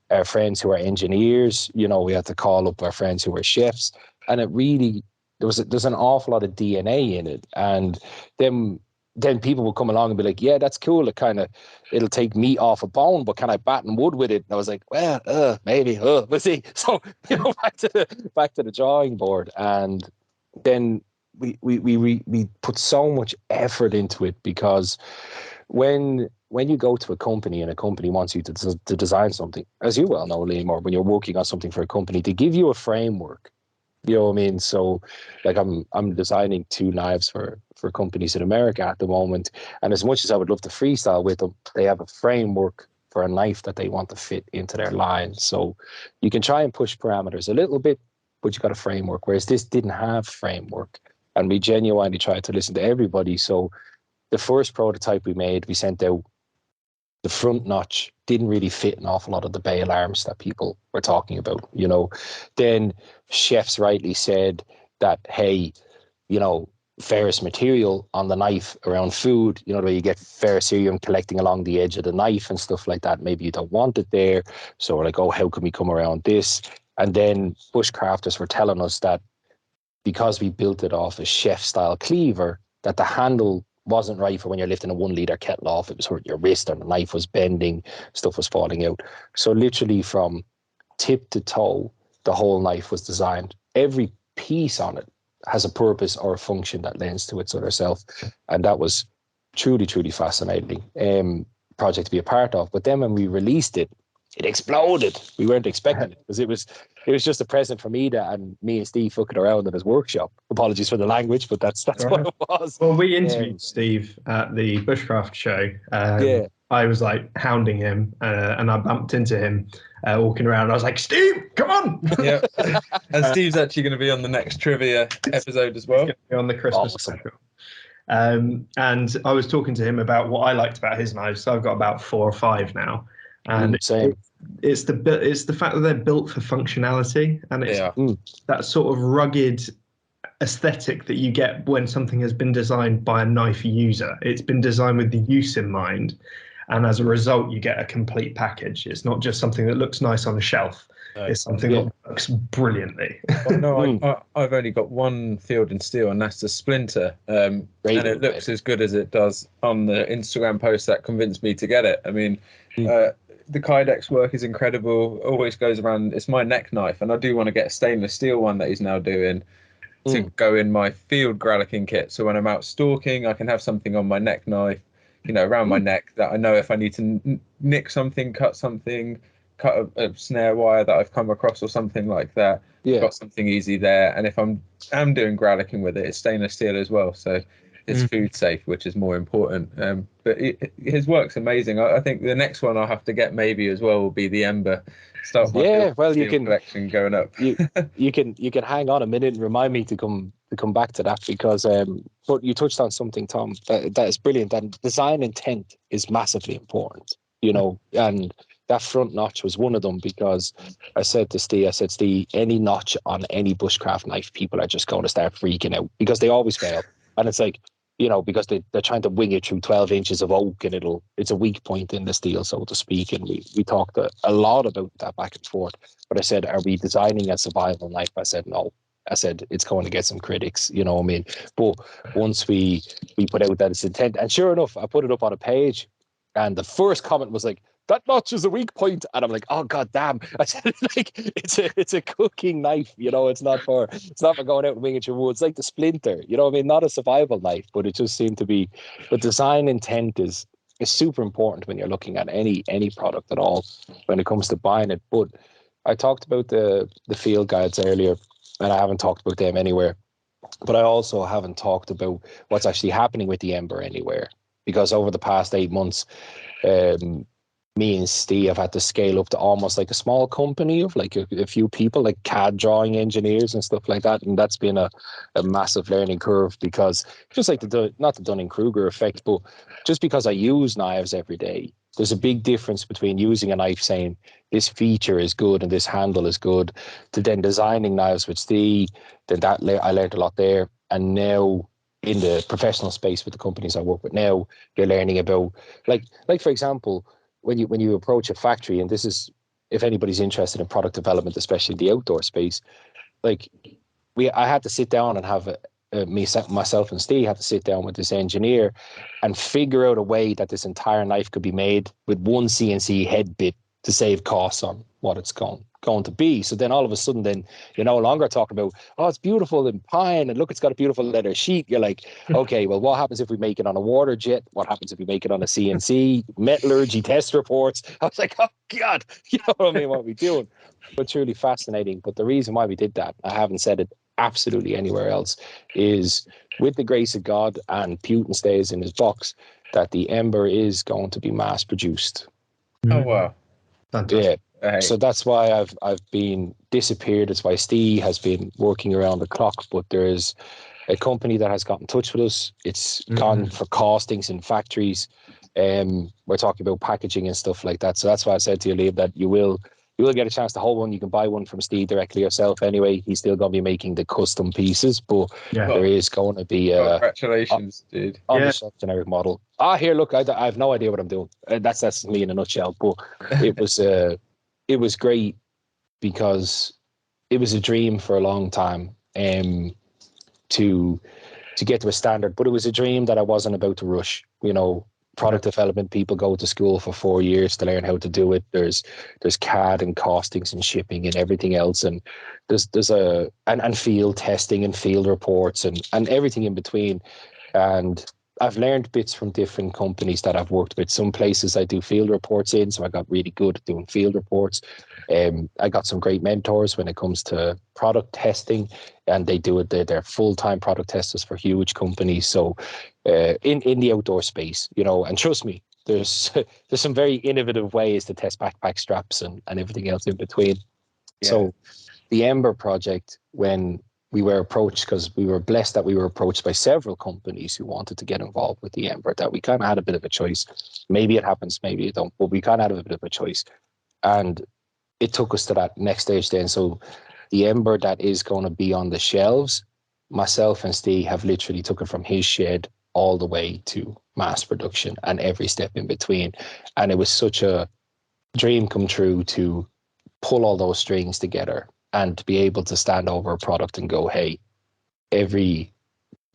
our friends who are engineers. You know, we had to call up our friends who were chefs, and it really there's an awful lot of DNA in it. And then people will come along and be like, yeah, that's cool. It'll take meat off a bone, but can I batten wood with it? And I was like, well, maybe, we'll see. So, you know, back to the drawing board. And then we put so much effort into it because when you go to a company and a company wants you to design something, as you well know, Liam, or when you're working on something for a company, they give you a framework. You know what I mean? So like I'm designing 2 knives for companies in America at the moment. And as much as I would love to freestyle with them, they have a framework for a knife that they want to fit into their line. So you can try and push parameters a little bit, but you got a framework. Whereas this didn't have framework. And we genuinely tried to listen to everybody. So the first prototype we made, we sent out, the front notch didn't really fit an awful lot of the bail arms that people were talking about, you know. Then chefs rightly said that, hey, you know, ferrous material on the knife around food, you know, where you get ferrocerium collecting along the edge of the knife and stuff like that. Maybe you don't want it there. So we're like, oh, how can we come around this? And then bushcrafters were telling us that because we built it off a chef style cleaver, that the handle wasn't right for when you're lifting a 1 liter kettle off. It was hurting your wrist and the knife was bending, stuff was falling out. So literally from tip to toe, the whole knife was designed. Every piece on it has a purpose or a function that lends to its other self. And that was truly, truly fascinating project to be a part of. But then when we released it, it exploded. We weren't expecting it because it was just a present from Ida and me and Steve fucking around in his workshop. Apologies for the language, but that's what it was. Well, we interviewed Steve at the Bushcraft show. Yeah. I was like hounding him and I bumped into him walking around. I was like, Steve, come on. Yeah. And Steve's actually going to be on the next trivia episode as well. On the Christmas special. And I was talking to him about what I liked about his knives. So I've got about 4 or 5 now. And it's the fact that they're built for functionality, and it's that sort of rugged aesthetic that you get when something has been designed by a knife user. It's been designed with the use in mind, and as a result you get a complete package. It's not just something that looks nice on a shelf. It's something that works brilliantly. Well, no, I've only got one field in steel, and that's the Splinter. And it looks as good as it does on the Instagram post that convinced me to get it. I mean, the Kydex work is incredible. Always goes around. It's my neck knife, and I do want to get a stainless steel one that he's now doing to go in my field gralloching kit. So when I'm out stalking, I can have something on my neck knife, you know, around my neck that I know if I need to nick something, cut a snare wire that I've come across or something like that. I've got something easy there. And if I'm doing gralloching with it, it's stainless steel as well. So it's food safe, which is more important. But his work's amazing. I think the next one I'll have to get maybe as well will be the Ember. Start my you can collection going up. you can hang on a minute and remind me to come back to that because but you touched on something, Tom, that is brilliant. And design intent is massively important, you know, and that front notch was one of them because I said to Steve, any notch on any bushcraft knife, people are just going to start freaking out because they always fail. And it's like, you know, because they're trying to wing it through 12 inches of oak and it's a weak point in the steel, so to speak. And we talked a lot about that back and forth. But I said, are we designing a survival knife? I said, no. I said, it's going to get some critics, you know what I mean? But once we put out that it's intent, and sure enough, I put it up on a page and the first comment was like, that notch is a weak point. And I'm like, oh god damn. I said, like, it's a cooking knife, you know, it's not for going out and winging your wood. It's like the Splinter, you know what I mean? Not a survival knife, but it just seemed to be. But design intent is super important when you're looking at any product at all when it comes to buying it. But I talked about the field guides earlier, and I haven't talked about them anywhere. But I also haven't talked about what's actually happening with the Ember anywhere. Because over the past 8 months, me and Steve have had to scale up to almost like a small company of like a few people, like CAD drawing engineers and stuff like that. And that's been a massive learning curve, because just like not the Dunning-Kruger effect, but just because I use knives every day, there's a big difference between using a knife saying this feature is good and this handle is good, to then designing knives with Steve. Then I learned a lot there. And now in the professional space with the companies I work with now, you're learning about like for example, when you approach a factory, and this is, if anybody's interested in product development, especially the outdoor space, like I had to sit down and have myself and Steve had to sit down with this engineer and figure out a way that this entire knife could be made with one CNC head bit to save costs on what it's going to be. So then all of a sudden, then you're no longer talking about, oh, it's beautiful in pine and look, it's got a beautiful leather sheet. You're like, okay, well, what happens if we make it on a water jet? What happens if we make it on a CNC? Metallurgy test reports. I was like, oh God, you know what I mean? What are we doing? But truly fascinating. But the reason why we did that, I haven't said it absolutely anywhere else, is with the grace of God and Putin stays in his box, that the Ember is going to be mass produced. Oh wow. Fantastic. Yeah. So that's why I've been disappeared. That's why Steve has been working around the clock. But there's a company that has got in touch with us. It's gone for castings in factories. We're talking about packaging and stuff like that. So that's why I said to you, Liam, that you will get a chance to hold one. You can buy one from Steve directly yourself. Anyway, he's still going to be making the custom pieces, but there is going to be congratulations, dude, on the shop generic model. Here, look, I have no idea what I'm doing. That's me in a nutshell. But it was great, because it was a dream for a long time to get to a standard, but it was a dream that I wasn't about to rush. You know, product development, people go to school for 4 years to learn how to do it. There's CAD and costings and shipping and everything else, and there's and field testing and field reports and everything in between. And I've learned bits from different companies that I've worked with. Some places I do field reports in, so I got really good at doing field reports. I got some great mentors when it comes to product testing, and they do it. They're full-time product testers for huge companies. So in the outdoor space, you know, and trust me, there's some very innovative ways to test backpack straps and everything else in between. Yeah. So the Ember project, when we were approached, because we were blessed that we were approached by several companies who wanted to get involved with the Ember, that we kind of had a bit of a choice. Maybe it happens, maybe it don't, but we kind of had a bit of a choice. And it took us to that next stage then. So the Ember that is going to be on the shelves, myself and Steve have literally took it from his shed all the way to mass production and every step in between. And it was such a dream come true to pull all those strings together and to be able to stand over a product and go, hey, every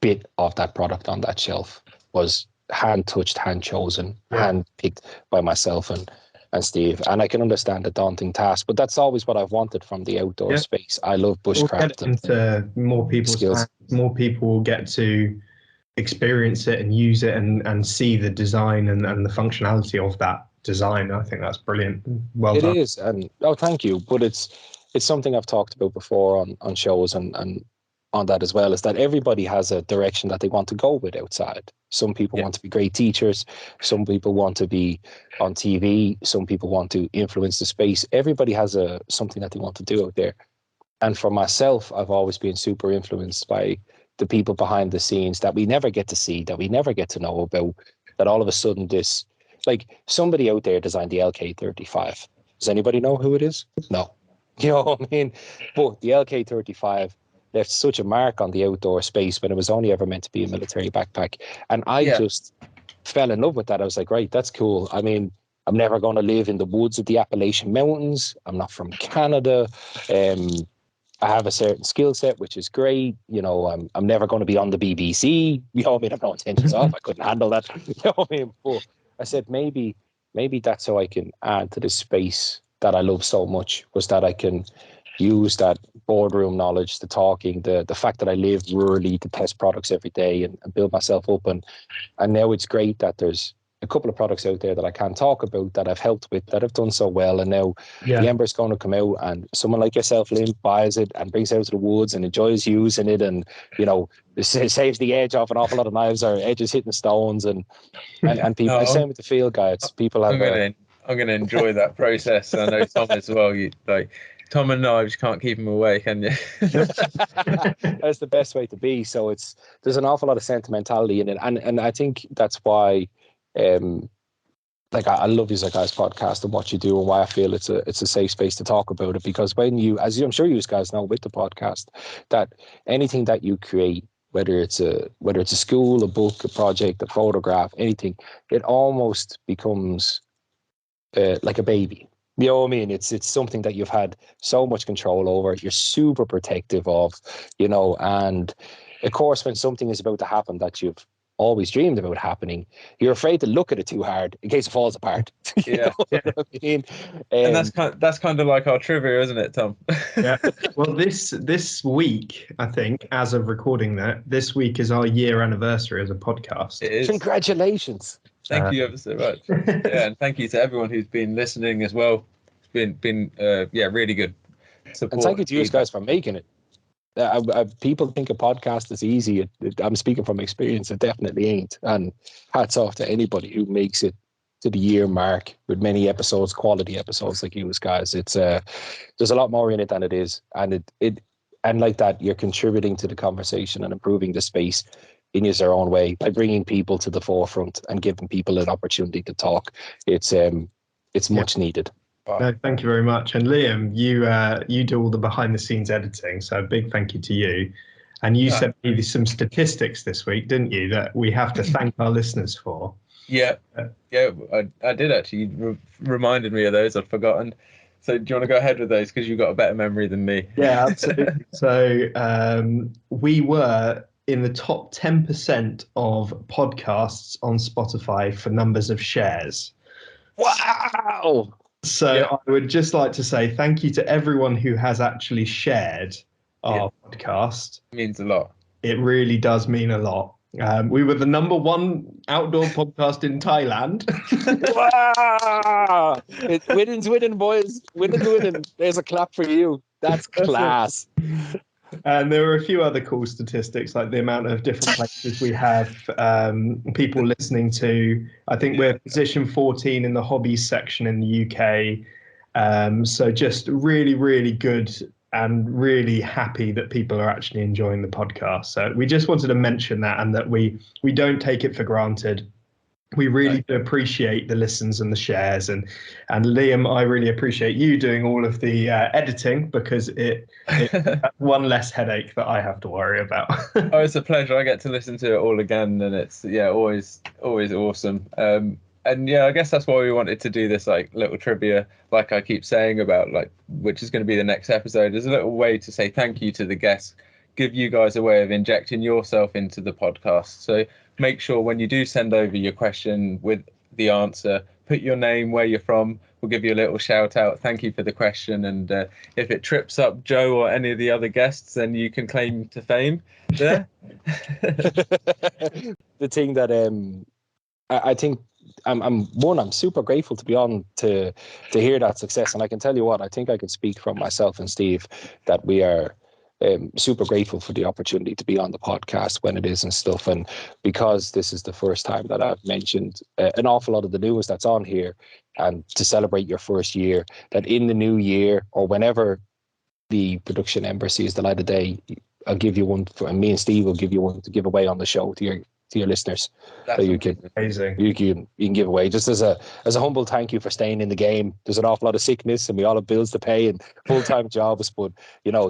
bit of that product on that shelf was hand touched, hand chosen, hand picked by myself and Steve. And I can understand the daunting task, but that's always what I've wanted from the outdoor space. I love bushcraft. We'll get into more people's hands. More people will get to experience it and use it and see the design and the functionality of that design. I think that's brilliant. Well done. It is, and thank you. But it's something I've talked about before on shows and on that as well, is that everybody has a direction that they want to go with outside. Some people want to be great teachers. Some people want to be on TV. Some people want to influence the space. Everybody has something that they want to do out there. And for myself, I've always been super influenced by the people behind the scenes that we never get to see, that we never get to know about, that all of a sudden this, like somebody out there designed the LK35. Does anybody know who it is? No. You know what I mean? But the LK35 left such a mark on the outdoor space when it was only ever meant to be a military backpack. And I just fell in love with that. I was like, right, that's cool. I mean, I'm never going to live in the woods of the Appalachian Mountains. I'm not from Canada. I have a certain skill set, which is great. You know, I'm never going to be on the BBC. You know what I mean? I have no intentions of. I couldn't handle that. You know what I mean? But I said, maybe that's how I can add to the space that I love so much, was that I can use that boardroom knowledge, the talking, the fact that I live rurally to test products every day and build myself up. And now it's great that there's a couple of products out there that I can't talk about that I've helped with, that have done so well. And now the Ember's going to come out and someone like yourself, Lynn, buys it and brings it out to the woods and enjoys using it. And, you know, it saves the edge off an awful lot of knives or edges hitting stones and people. The same with the field guides. People have enjoy that process. I know Tom as well. Tom and I just can't keep him away, can you? That's the best way to be. So there's an awful lot of sentimentality in it, and I think that's why, like I love you guys' podcast and what you do, and why I feel it's a safe space to talk about it. Because when you, as I'm sure you guys know with the podcast, that anything that you create, whether it's a school, a book, a project, a photograph, anything, it almost becomes like a baby. You know what I mean? It's something that you've had so much control over. You're super protective of, and of course, when something is about to happen that you've always dreamed about happening, you're afraid to look at it too hard in case it falls apart. Yeah. I mean? And that's kind of like our trivia, isn't it, Tom? Yeah. Well, this week, I think, as of recording this week is our year anniversary as a podcast. It is. Congratulations. Thank you ever so much. Yeah, and thank you to everyone who's been listening as well. It's been really good support. And thank you to you guys for making it. People think a podcast is easy. I'm speaking from experience. It definitely ain't. And hats off to anybody who makes it to the year mark with many episodes, quality episodes like you guys. It's there's a lot more in it than it is, and and like that, you're contributing to the conversation and improving the space in your own way by bringing people to the forefront and giving people an opportunity to talk. It's much needed. No, thank you very much. And Liam, you do all the behind the scenes editing, so a big thank you to you. And you sent me some statistics this week, didn't you, that we have to thank our listeners for? Yeah, I did actually. You reminded me of those. I'd forgotten. So do you want to go ahead with those, because you've got a better memory than me? Yeah, absolutely. So we were in the top 10% of podcasts on Spotify for numbers of shares. Wow! So I would just like to say thank you to everyone who has actually shared our podcast. It means a lot. It really does mean a lot. We were the #1 outdoor podcast in Thailand. Wow! Winning's winning, boys. Winning. There's a clap for you. That's class. And there were a few other cool statistics, like the amount of different places we have people listening to. I think we're position 14 in the hobbies section in the UK. So just really, really good, and really happy that people are actually enjoying the podcast. So we just wanted to mention that, and that we don't take it for granted. We really do appreciate the listens and the shares, and Liam, I really appreciate you doing all of the editing, because it's one less headache that I have to worry about. Oh, it's a pleasure. I get to listen to it all again, and it's always awesome. And I guess that's why we wanted to do this like little trivia, like I keep saying about, like, which is going to be the next episode, is a little way to say thank you to the guests, give you guys a way of injecting yourself into the podcast. So make sure when you do send over your question with the answer, put your name, where you're from. We'll give you a little shout out. Thank you for the question. And if it trips up Joe or any of the other guests, then you can claim to fame there. The thing that I think I'm super grateful to be on to hear that success. And I can tell you what, I think I can speak from myself and Steve that we are super grateful for the opportunity to be on the podcast when it is and stuff. And because this is the first time that I've mentioned an awful lot of the news that's on here, and to celebrate your first year, that in the new year or whenever the production embassy is the light of day, I'll give you one, and me and Steve will give you one to give away on the show to your listeners. That's amazing. You can give away, just as a humble thank you for staying in the game. There's an awful lot of sickness, and we all have bills to pay and full-time jobs, but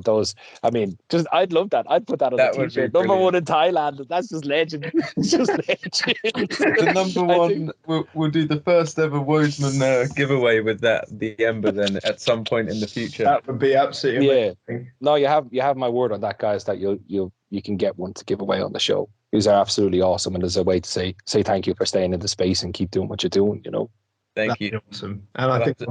those, I mean, just I'd love that. I'd put that on a t-shirt. #1 in Thailand. That's just legend. It's just legend. The #1, we'll do the first ever Wodesman giveaway with the Ember then at some point in the future. That would be absolutely amazing. No, you have my word on that, guys, that you can get one to give away on the show. These are absolutely awesome, and there's a way to say thank you for staying in the space and keep doing what you're doing. Thank you. Awesome, and I think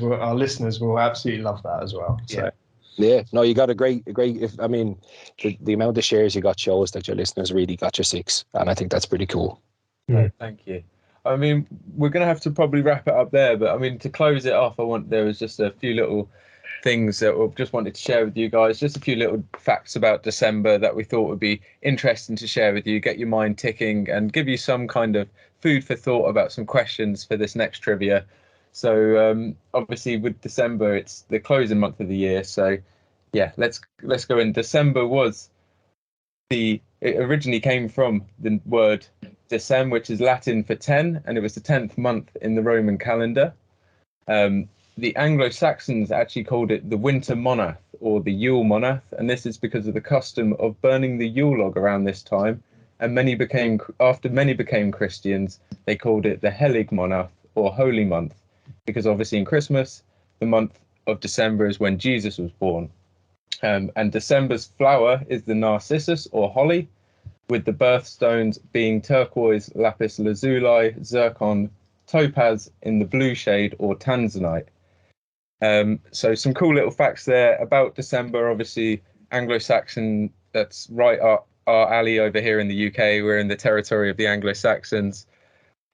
our listeners will absolutely love that as well. So. Yeah, no, you got a great. The amount of shares you got shows that your listeners really got your 6, and I think that's pretty cool. Yeah, thank you. I mean, we're gonna have to probably wrap it up there, but I mean, to close it off, there was just a few little things that we just wanted to share with you guys, just a few little facts about December that we thought would be interesting to share with you, get your mind ticking, and give you some kind of food for thought about some questions for this next trivia. So obviously with December, it's the closing month of the year. So yeah, let's go in. December it originally came from the word decem, which is Latin for 10, and it was the 10th month in the Roman calendar. The Anglo-Saxons actually called it the winter monath or the Yule monath, and this is because of the custom of burning the Yule log around this time. And after many became Christians, they called it the Helig monath or holy month, because obviously in Christmas, the month of December is when Jesus was born. And December's flower is the narcissus or holly, with the birthstones being turquoise, lapis lazuli, zircon, topaz in the blue shade or tanzanite. So some cool little facts there about December. Obviously, Anglo-Saxon, that's right up our alley over here in the UK. We're in the territory of the Anglo-Saxons.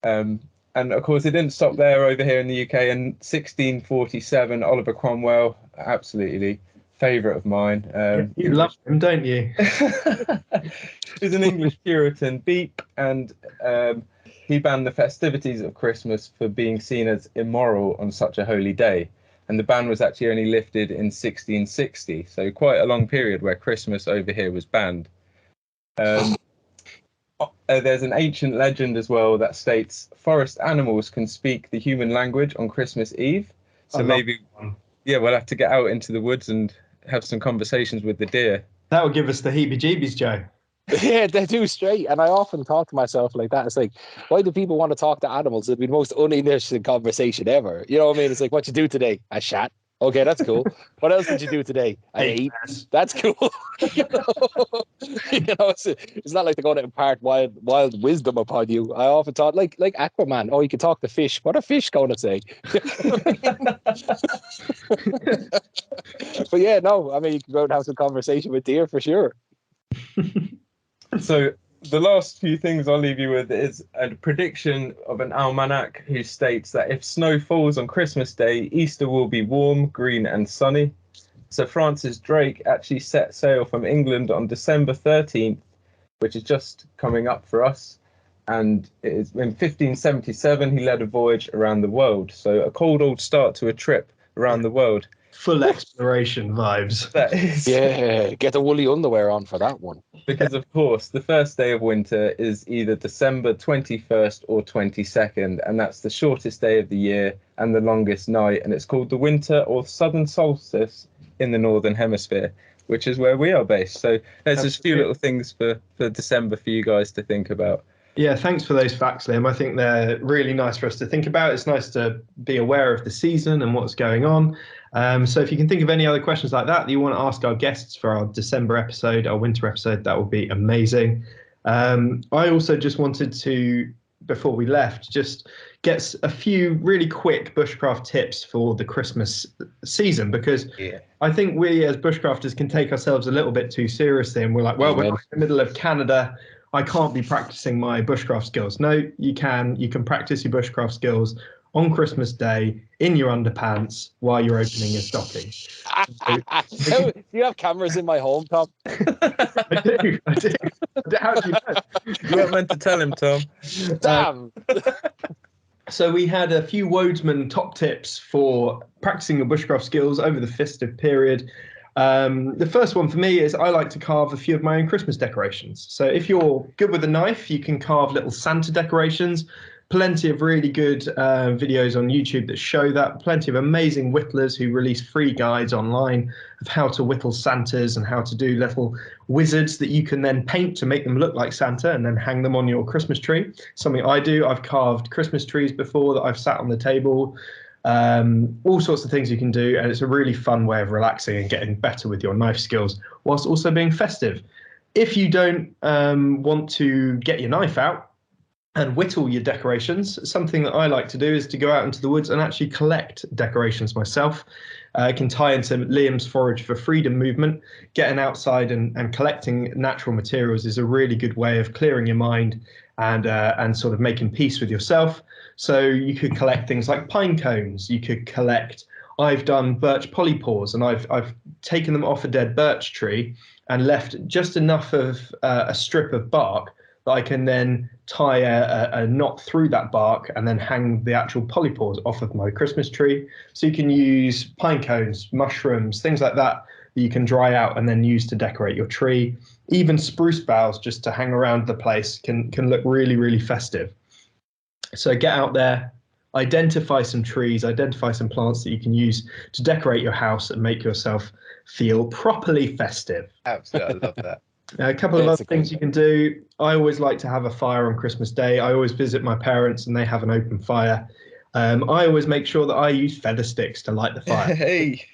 And of course, it didn't stop there over here in the UK. In 1647, Oliver Cromwell, absolutely favourite of mine. You love him, don't you? He's an English Puritan beep, and he banned the festivities of Christmas for being seen as immoral on such a holy day. And the ban was actually only lifted in 1660, so quite a long period where Christmas over here was banned. There's an ancient legend as well that states forest animals can speak the human language on Christmas Eve. So maybe, we'll have to get out into the woods and have some conversations with the deer. That would give us the heebie-jeebies, Joe. Yeah, they do straight. And I often talk to myself like that. It's like, why do people want to talk to animals? It'd be the most uninteresting conversation ever. You know what I mean? It's like, what you do today? I shat. Okay, that's cool. What else did you do today? I ate. That's cool. It's not like they're going to impart wild wisdom upon you. I often thought, like Aquaman. Oh, you can talk to fish. What are fish going to say? But yeah, no. I mean, you can go and have some conversation with deer for sure. So the last few things I'll leave you with is a prediction of an almanac who states that if snow falls on Christmas Day, Easter will be warm, green and sunny. Sir Francis Drake actually set sail from England on December 13th, which is just coming up for us. And it is in 1577, he led a voyage around the world. So a cold old start to a trip around the world. Full exploration vibes. That is. Yeah, get the woolly underwear on for that one. Because, of course, the first day of winter is either December 21st or 22nd, and that's the shortest day of the year and the longest night, and it's called the winter or southern solstice in the northern hemisphere, which is where we are based. So there's just a few little things for December for you guys to think about. Yeah, thanks for those facts, Liam. I think they're really nice for us to think about. It's nice to be aware of the season and what's going on. So if you can think of any other questions like that you want to ask our guests for our December episode, our winter episode, that would be amazing. I also just wanted to, before we left, just get a few really quick bushcraft tips for the Christmas season, because I think we as bushcrafters can take ourselves a little bit too seriously, and we're like, well, we're in the middle of Canada, I can't be practicing my bushcraft skills. No, you can. You can practice your bushcraft skills on Christmas Day in your underpants while you're opening your stocking. Do you have cameras in my home, Tom? I do. How do you know? You weren't meant to tell him, Tom. Damn. So we had a few Wodesman top tips for practicing your bushcraft skills over the festive period. The first one for me is I like to carve a few of my own Christmas decorations. So if you're good with a knife, you can carve little Santa decorations. Plenty of really good videos on YouTube that show that. Plenty of amazing whittlers who release free guides online of how to whittle Santas and how to do little wizards that you can then paint to make them look like Santa and then hang them on your Christmas tree. Something I do. I've carved Christmas trees before that I've sat on the table. All sorts of things you can do, and it's a really fun way of relaxing and getting better with your knife skills whilst also being festive. If you don't want to get your knife out and whittle your decorations, something that I like to do is to go out into the woods and actually collect decorations myself. I can tie into Liam's Forage for Freedom movement. Getting outside and collecting natural materials is a really good way of clearing your mind and sort of making peace with yourself. So you could collect things like pine cones. You could collect, I've done birch polypores, and I've taken them off a dead birch tree and left just enough of a strip of bark that I can then tie a knot through that bark and then hang the actual polypores off of my Christmas tree. So you can use pine cones, mushrooms, things like that you can dry out and then use to decorate your tree. Even spruce boughs just to hang around the place can look really, really festive. So get out there, identify some trees, identify some plants that you can use to decorate your house and make yourself feel properly festive. Absolutely, I love that. A couple of other things you can do. I always like to have a fire on Christmas Day. I always visit my parents and they have an open fire. I always make sure that I use feather sticks to light the fire. Hey,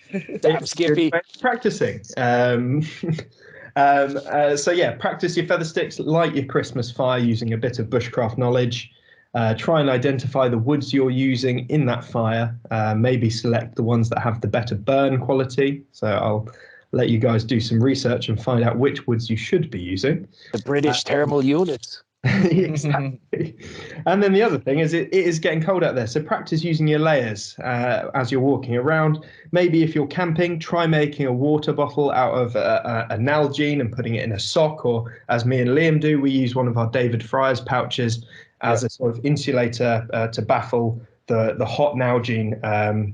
damn Skippy. Practicing. So yeah, practice your feather sticks, light your Christmas fire using a bit of bushcraft knowledge. Try and identify the woods you're using in that fire. Maybe select the ones that have the better burn quality. So I'll let you guys do some research and find out which woods you should be using. The British thermal units. Exactly. And then the other thing is it is getting cold out there. So practice using your layers as you're walking around. Maybe if you're camping, try making a water bottle out of a Nalgene and putting it in a sock, or as me and Liam do, we use one of our David Fryer's pouches as a sort of insulator to baffle the hot Nalgene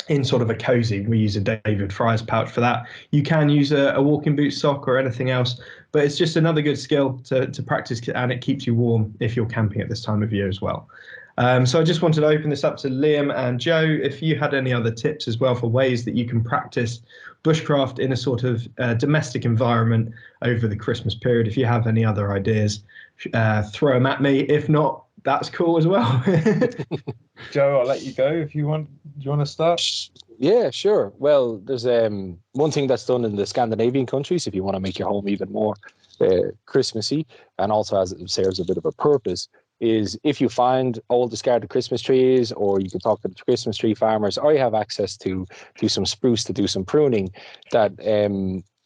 in sort of a cozy. We use a David Fryer's pouch for that. You can use a walking boot sock or anything else, but it's just another good skill to practice, and it keeps you warm if you're camping at this time of year as well. So I just wanted to open this up to Liam and Joe, if you had any other tips as well for ways that you can practice bushcraft in a sort of domestic environment over the Christmas period. If you have any other ideas, throw them at me. If not, that's cool as well. Joe, I'll let you go if you want. Do you want to start? Yeah, sure. Well, there's one thing that's done in the Scandinavian countries, if you want to make your home even more Christmassy, and also as it serves a bit of a purpose, is if you find old discarded Christmas trees, or you can talk to the Christmas tree farmers, or you have access to some spruce to do some pruning, that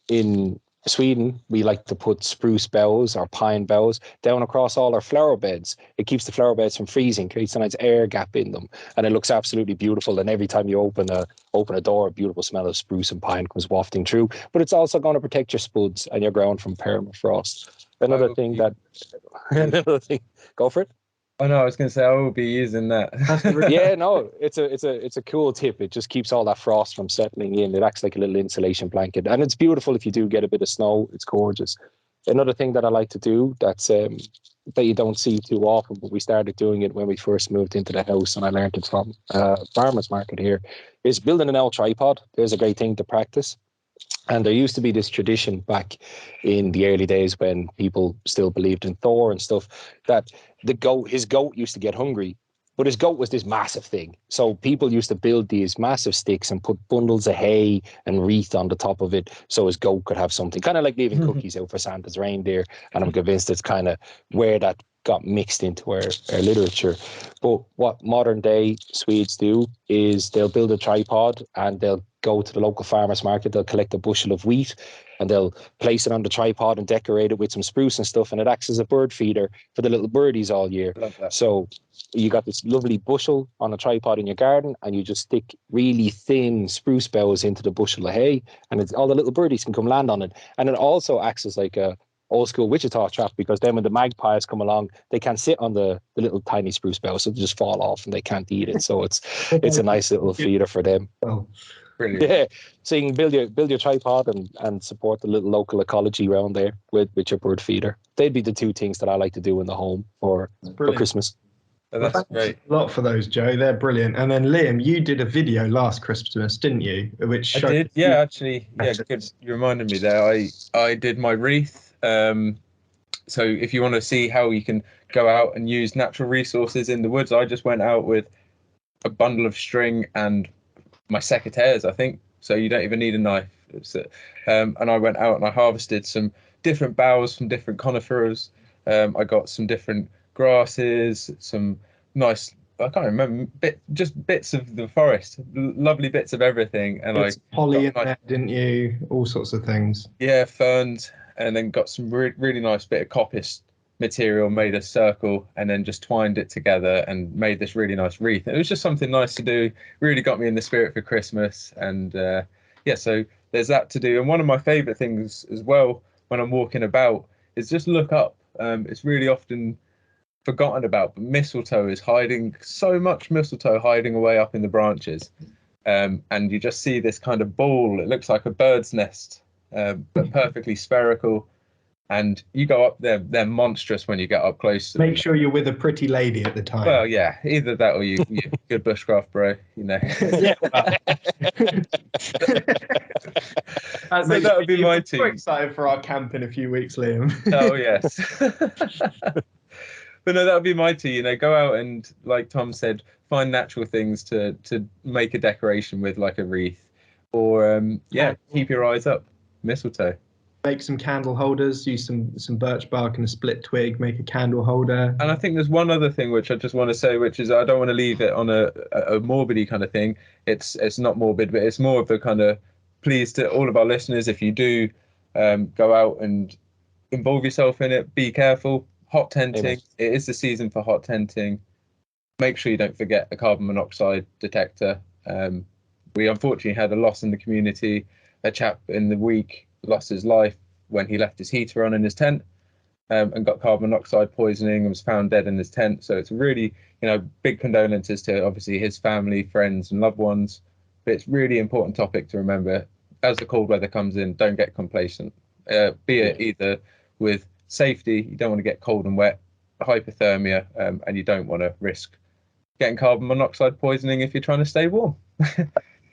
in Sweden, we like to put spruce boughs or pine boughs down across all our flower beds. It keeps the flower beds from freezing, creates a nice air gap in them, and it looks absolutely beautiful. And every time you open a door, a beautiful smell of spruce and pine comes wafting through. But it's also going to protect your spuds and your ground from permafrost. Another thing, go for it. Oh no, I was going to say I will be using that. Yeah, no, it's a cool tip. It just keeps all that frost from settling in. It acts like a little insulation blanket, and it's beautiful if you do get a bit of snow. It's gorgeous. Another thing that I like to do that's that you don't see too often, but we started doing it when we first moved into the house, and I learned it from farmers market here, is building an L tripod. There's a great thing to practice. And there used to be this tradition back in the early days when people still believed in Thor and stuff, that his goat used to get hungry, but his goat was this massive thing. So people used to build these massive sticks and put bundles of hay and wreath on the top of it so his goat could have something, kind of like leaving cookies out for Santa's reindeer. And I'm convinced it's kind of where that got mixed into our literature. But what modern day Swedes do is they'll build a tripod and they'll go to the local farmers market, they'll collect a bushel of wheat and they'll place it on the tripod and decorate it with some spruce and stuff, and it acts as a bird feeder for the little birdies all year. So you got this lovely bushel on a tripod in your garden, and you just stick really thin spruce boughs into the bushel of hay, and all the little birdies can come land on it. And it also acts as like a old school Wichita trap, because then when the magpies come along, they can't sit on the little tiny spruce boughs, so they just fall off and they can't eat it. So it's a nice little feeder for them. Oh, brilliant. Yeah, so you can build your tripod and support the little local ecology around there with your bird feeder. They'd be the two things that I like to do in the home for Christmas. Oh, that's great. A lot for those, Joe. They're brilliant. And then Liam, you did a video last Christmas, didn't you? Which I did, yeah, actually. Yeah, good. You reminded me there. I did my wreath. So if you want to see how you can go out and use natural resources in the woods, I just went out with a bundle of string and my secateurs, I think. So you don't even need a knife. And I went out and I harvested some different boughs from different conifers. I got some different grasses, some nice, I can't remember, just bits of the forest, lovely bits of everything. And holly in there, didn't you? All sorts of things. Yeah, ferns, and then got some really nice bit of coppice material, made a circle, and then just twined it together and made this really nice wreath. And it was just something nice to do. Really got me in the spirit for Christmas. And yeah, so there's that to do. And one of my favorite things as well when I'm walking about is just look up It's really often forgotten about, but mistletoe is hiding, so much mistletoe hiding away up in the branches. And you just see this kind of ball. It looks like a bird's nest, but perfectly spherical. And you go up there, they're monstrous when you get up close to them. Make sure you're with a pretty lady at the time. Well, yeah, either that or you good bushcraft, bro. You know. Yeah. So that would be my team. We're excited for our camp in a few weeks, Liam. Oh yes. But no, that would be my tea. You know, go out and, like Tom said, find natural things to make a decoration with, like a wreath, or keep your eyes up. Mistletoe. Make some candle holders. Use some birch bark and a split twig. Make a candle holder. And I think there's one other thing which I just want to say, which is I don't want to leave it on a morbidy kind of thing. It's not morbid, but it's more of the kind of please to all of our listeners, if you do go out and involve yourself in it, be careful. Hot tenting. Amen. It is the season for hot tenting. Make sure you don't forget a carbon monoxide detector. We unfortunately had a loss in the community. A chap in the week lost his life when he left his heater on in his tent and got carbon monoxide poisoning and was found dead in his tent. So it's really, big condolences to obviously his family, friends and loved ones. But it's really important topic to remember. As the cold weather comes in, don't get complacent. Be it either with safety, you don't want to get cold and wet, hypothermia, and you don't want to risk getting carbon monoxide poisoning if you're trying to stay warm.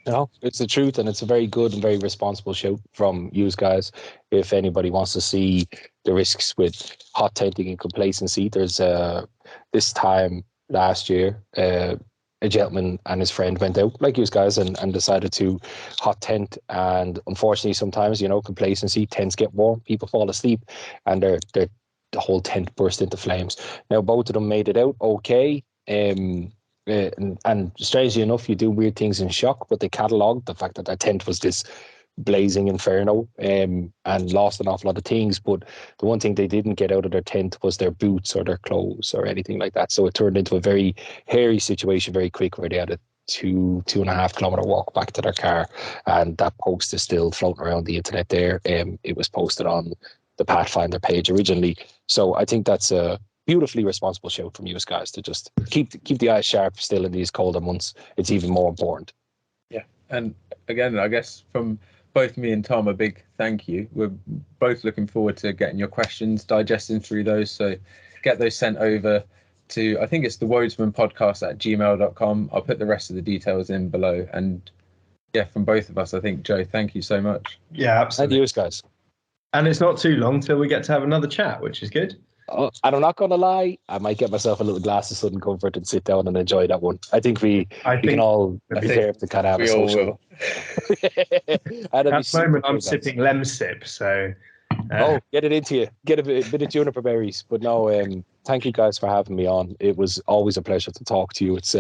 No, it's the truth, and it's a very good and very responsible show from you guys. If anybody wants to see the risks with hot tenting and complacency, there's this time last year, a gentleman and his friend went out like you guys and decided to hot tent, and unfortunately sometimes complacency, tents get warm, people fall asleep, and the whole tent burst into flames. Now both of them made it out okay. And strangely enough, you do weird things in shock, but they catalogued the fact that their tent was this blazing inferno and lost an awful lot of things. But the one thing they didn't get out of their tent was their boots or their clothes or anything like that. So it turned into a very hairy situation very quick, where they had a 2.5 kilometer walk back to their car. And that post is still floating around the internet there. It was posted on the Pathfinder page originally. So I think that's a beautifully responsible shout from you guys to just keep the eyes sharp still in these colder months. It's even more important. Yeah, and again, I guess from both me and Tom, a big thank you. We're both looking forward to getting your questions, digesting through those. So get those sent over to, I think it's the Wodesman podcast at gmail.com. I'll put the rest of the details in below. And yeah, from both of us, I think, Joe, thank you so much. Yeah, absolutely. Thank you guys. And it's not too long till we get to have another chat, which is good. And I'm not going to lie, I might get myself a little glass of Southern Comfort and sit down and enjoy that one. I think we can all deserve to kind of have a social. At the moment, I'm sipping Lemsip, so. Get it into you. Get a bit of juniper berries. But no, thank you guys for having me on. It was always a pleasure to talk to you. It's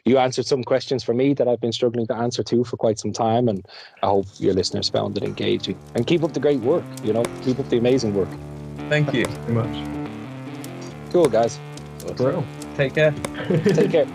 you answered some questions for me that I've been struggling to answer too for quite some time, and I hope your listeners found it engaging. And keep up the great work. Keep up the amazing work. Thank you very much. Cool, guys. Bro. Take care. Take care.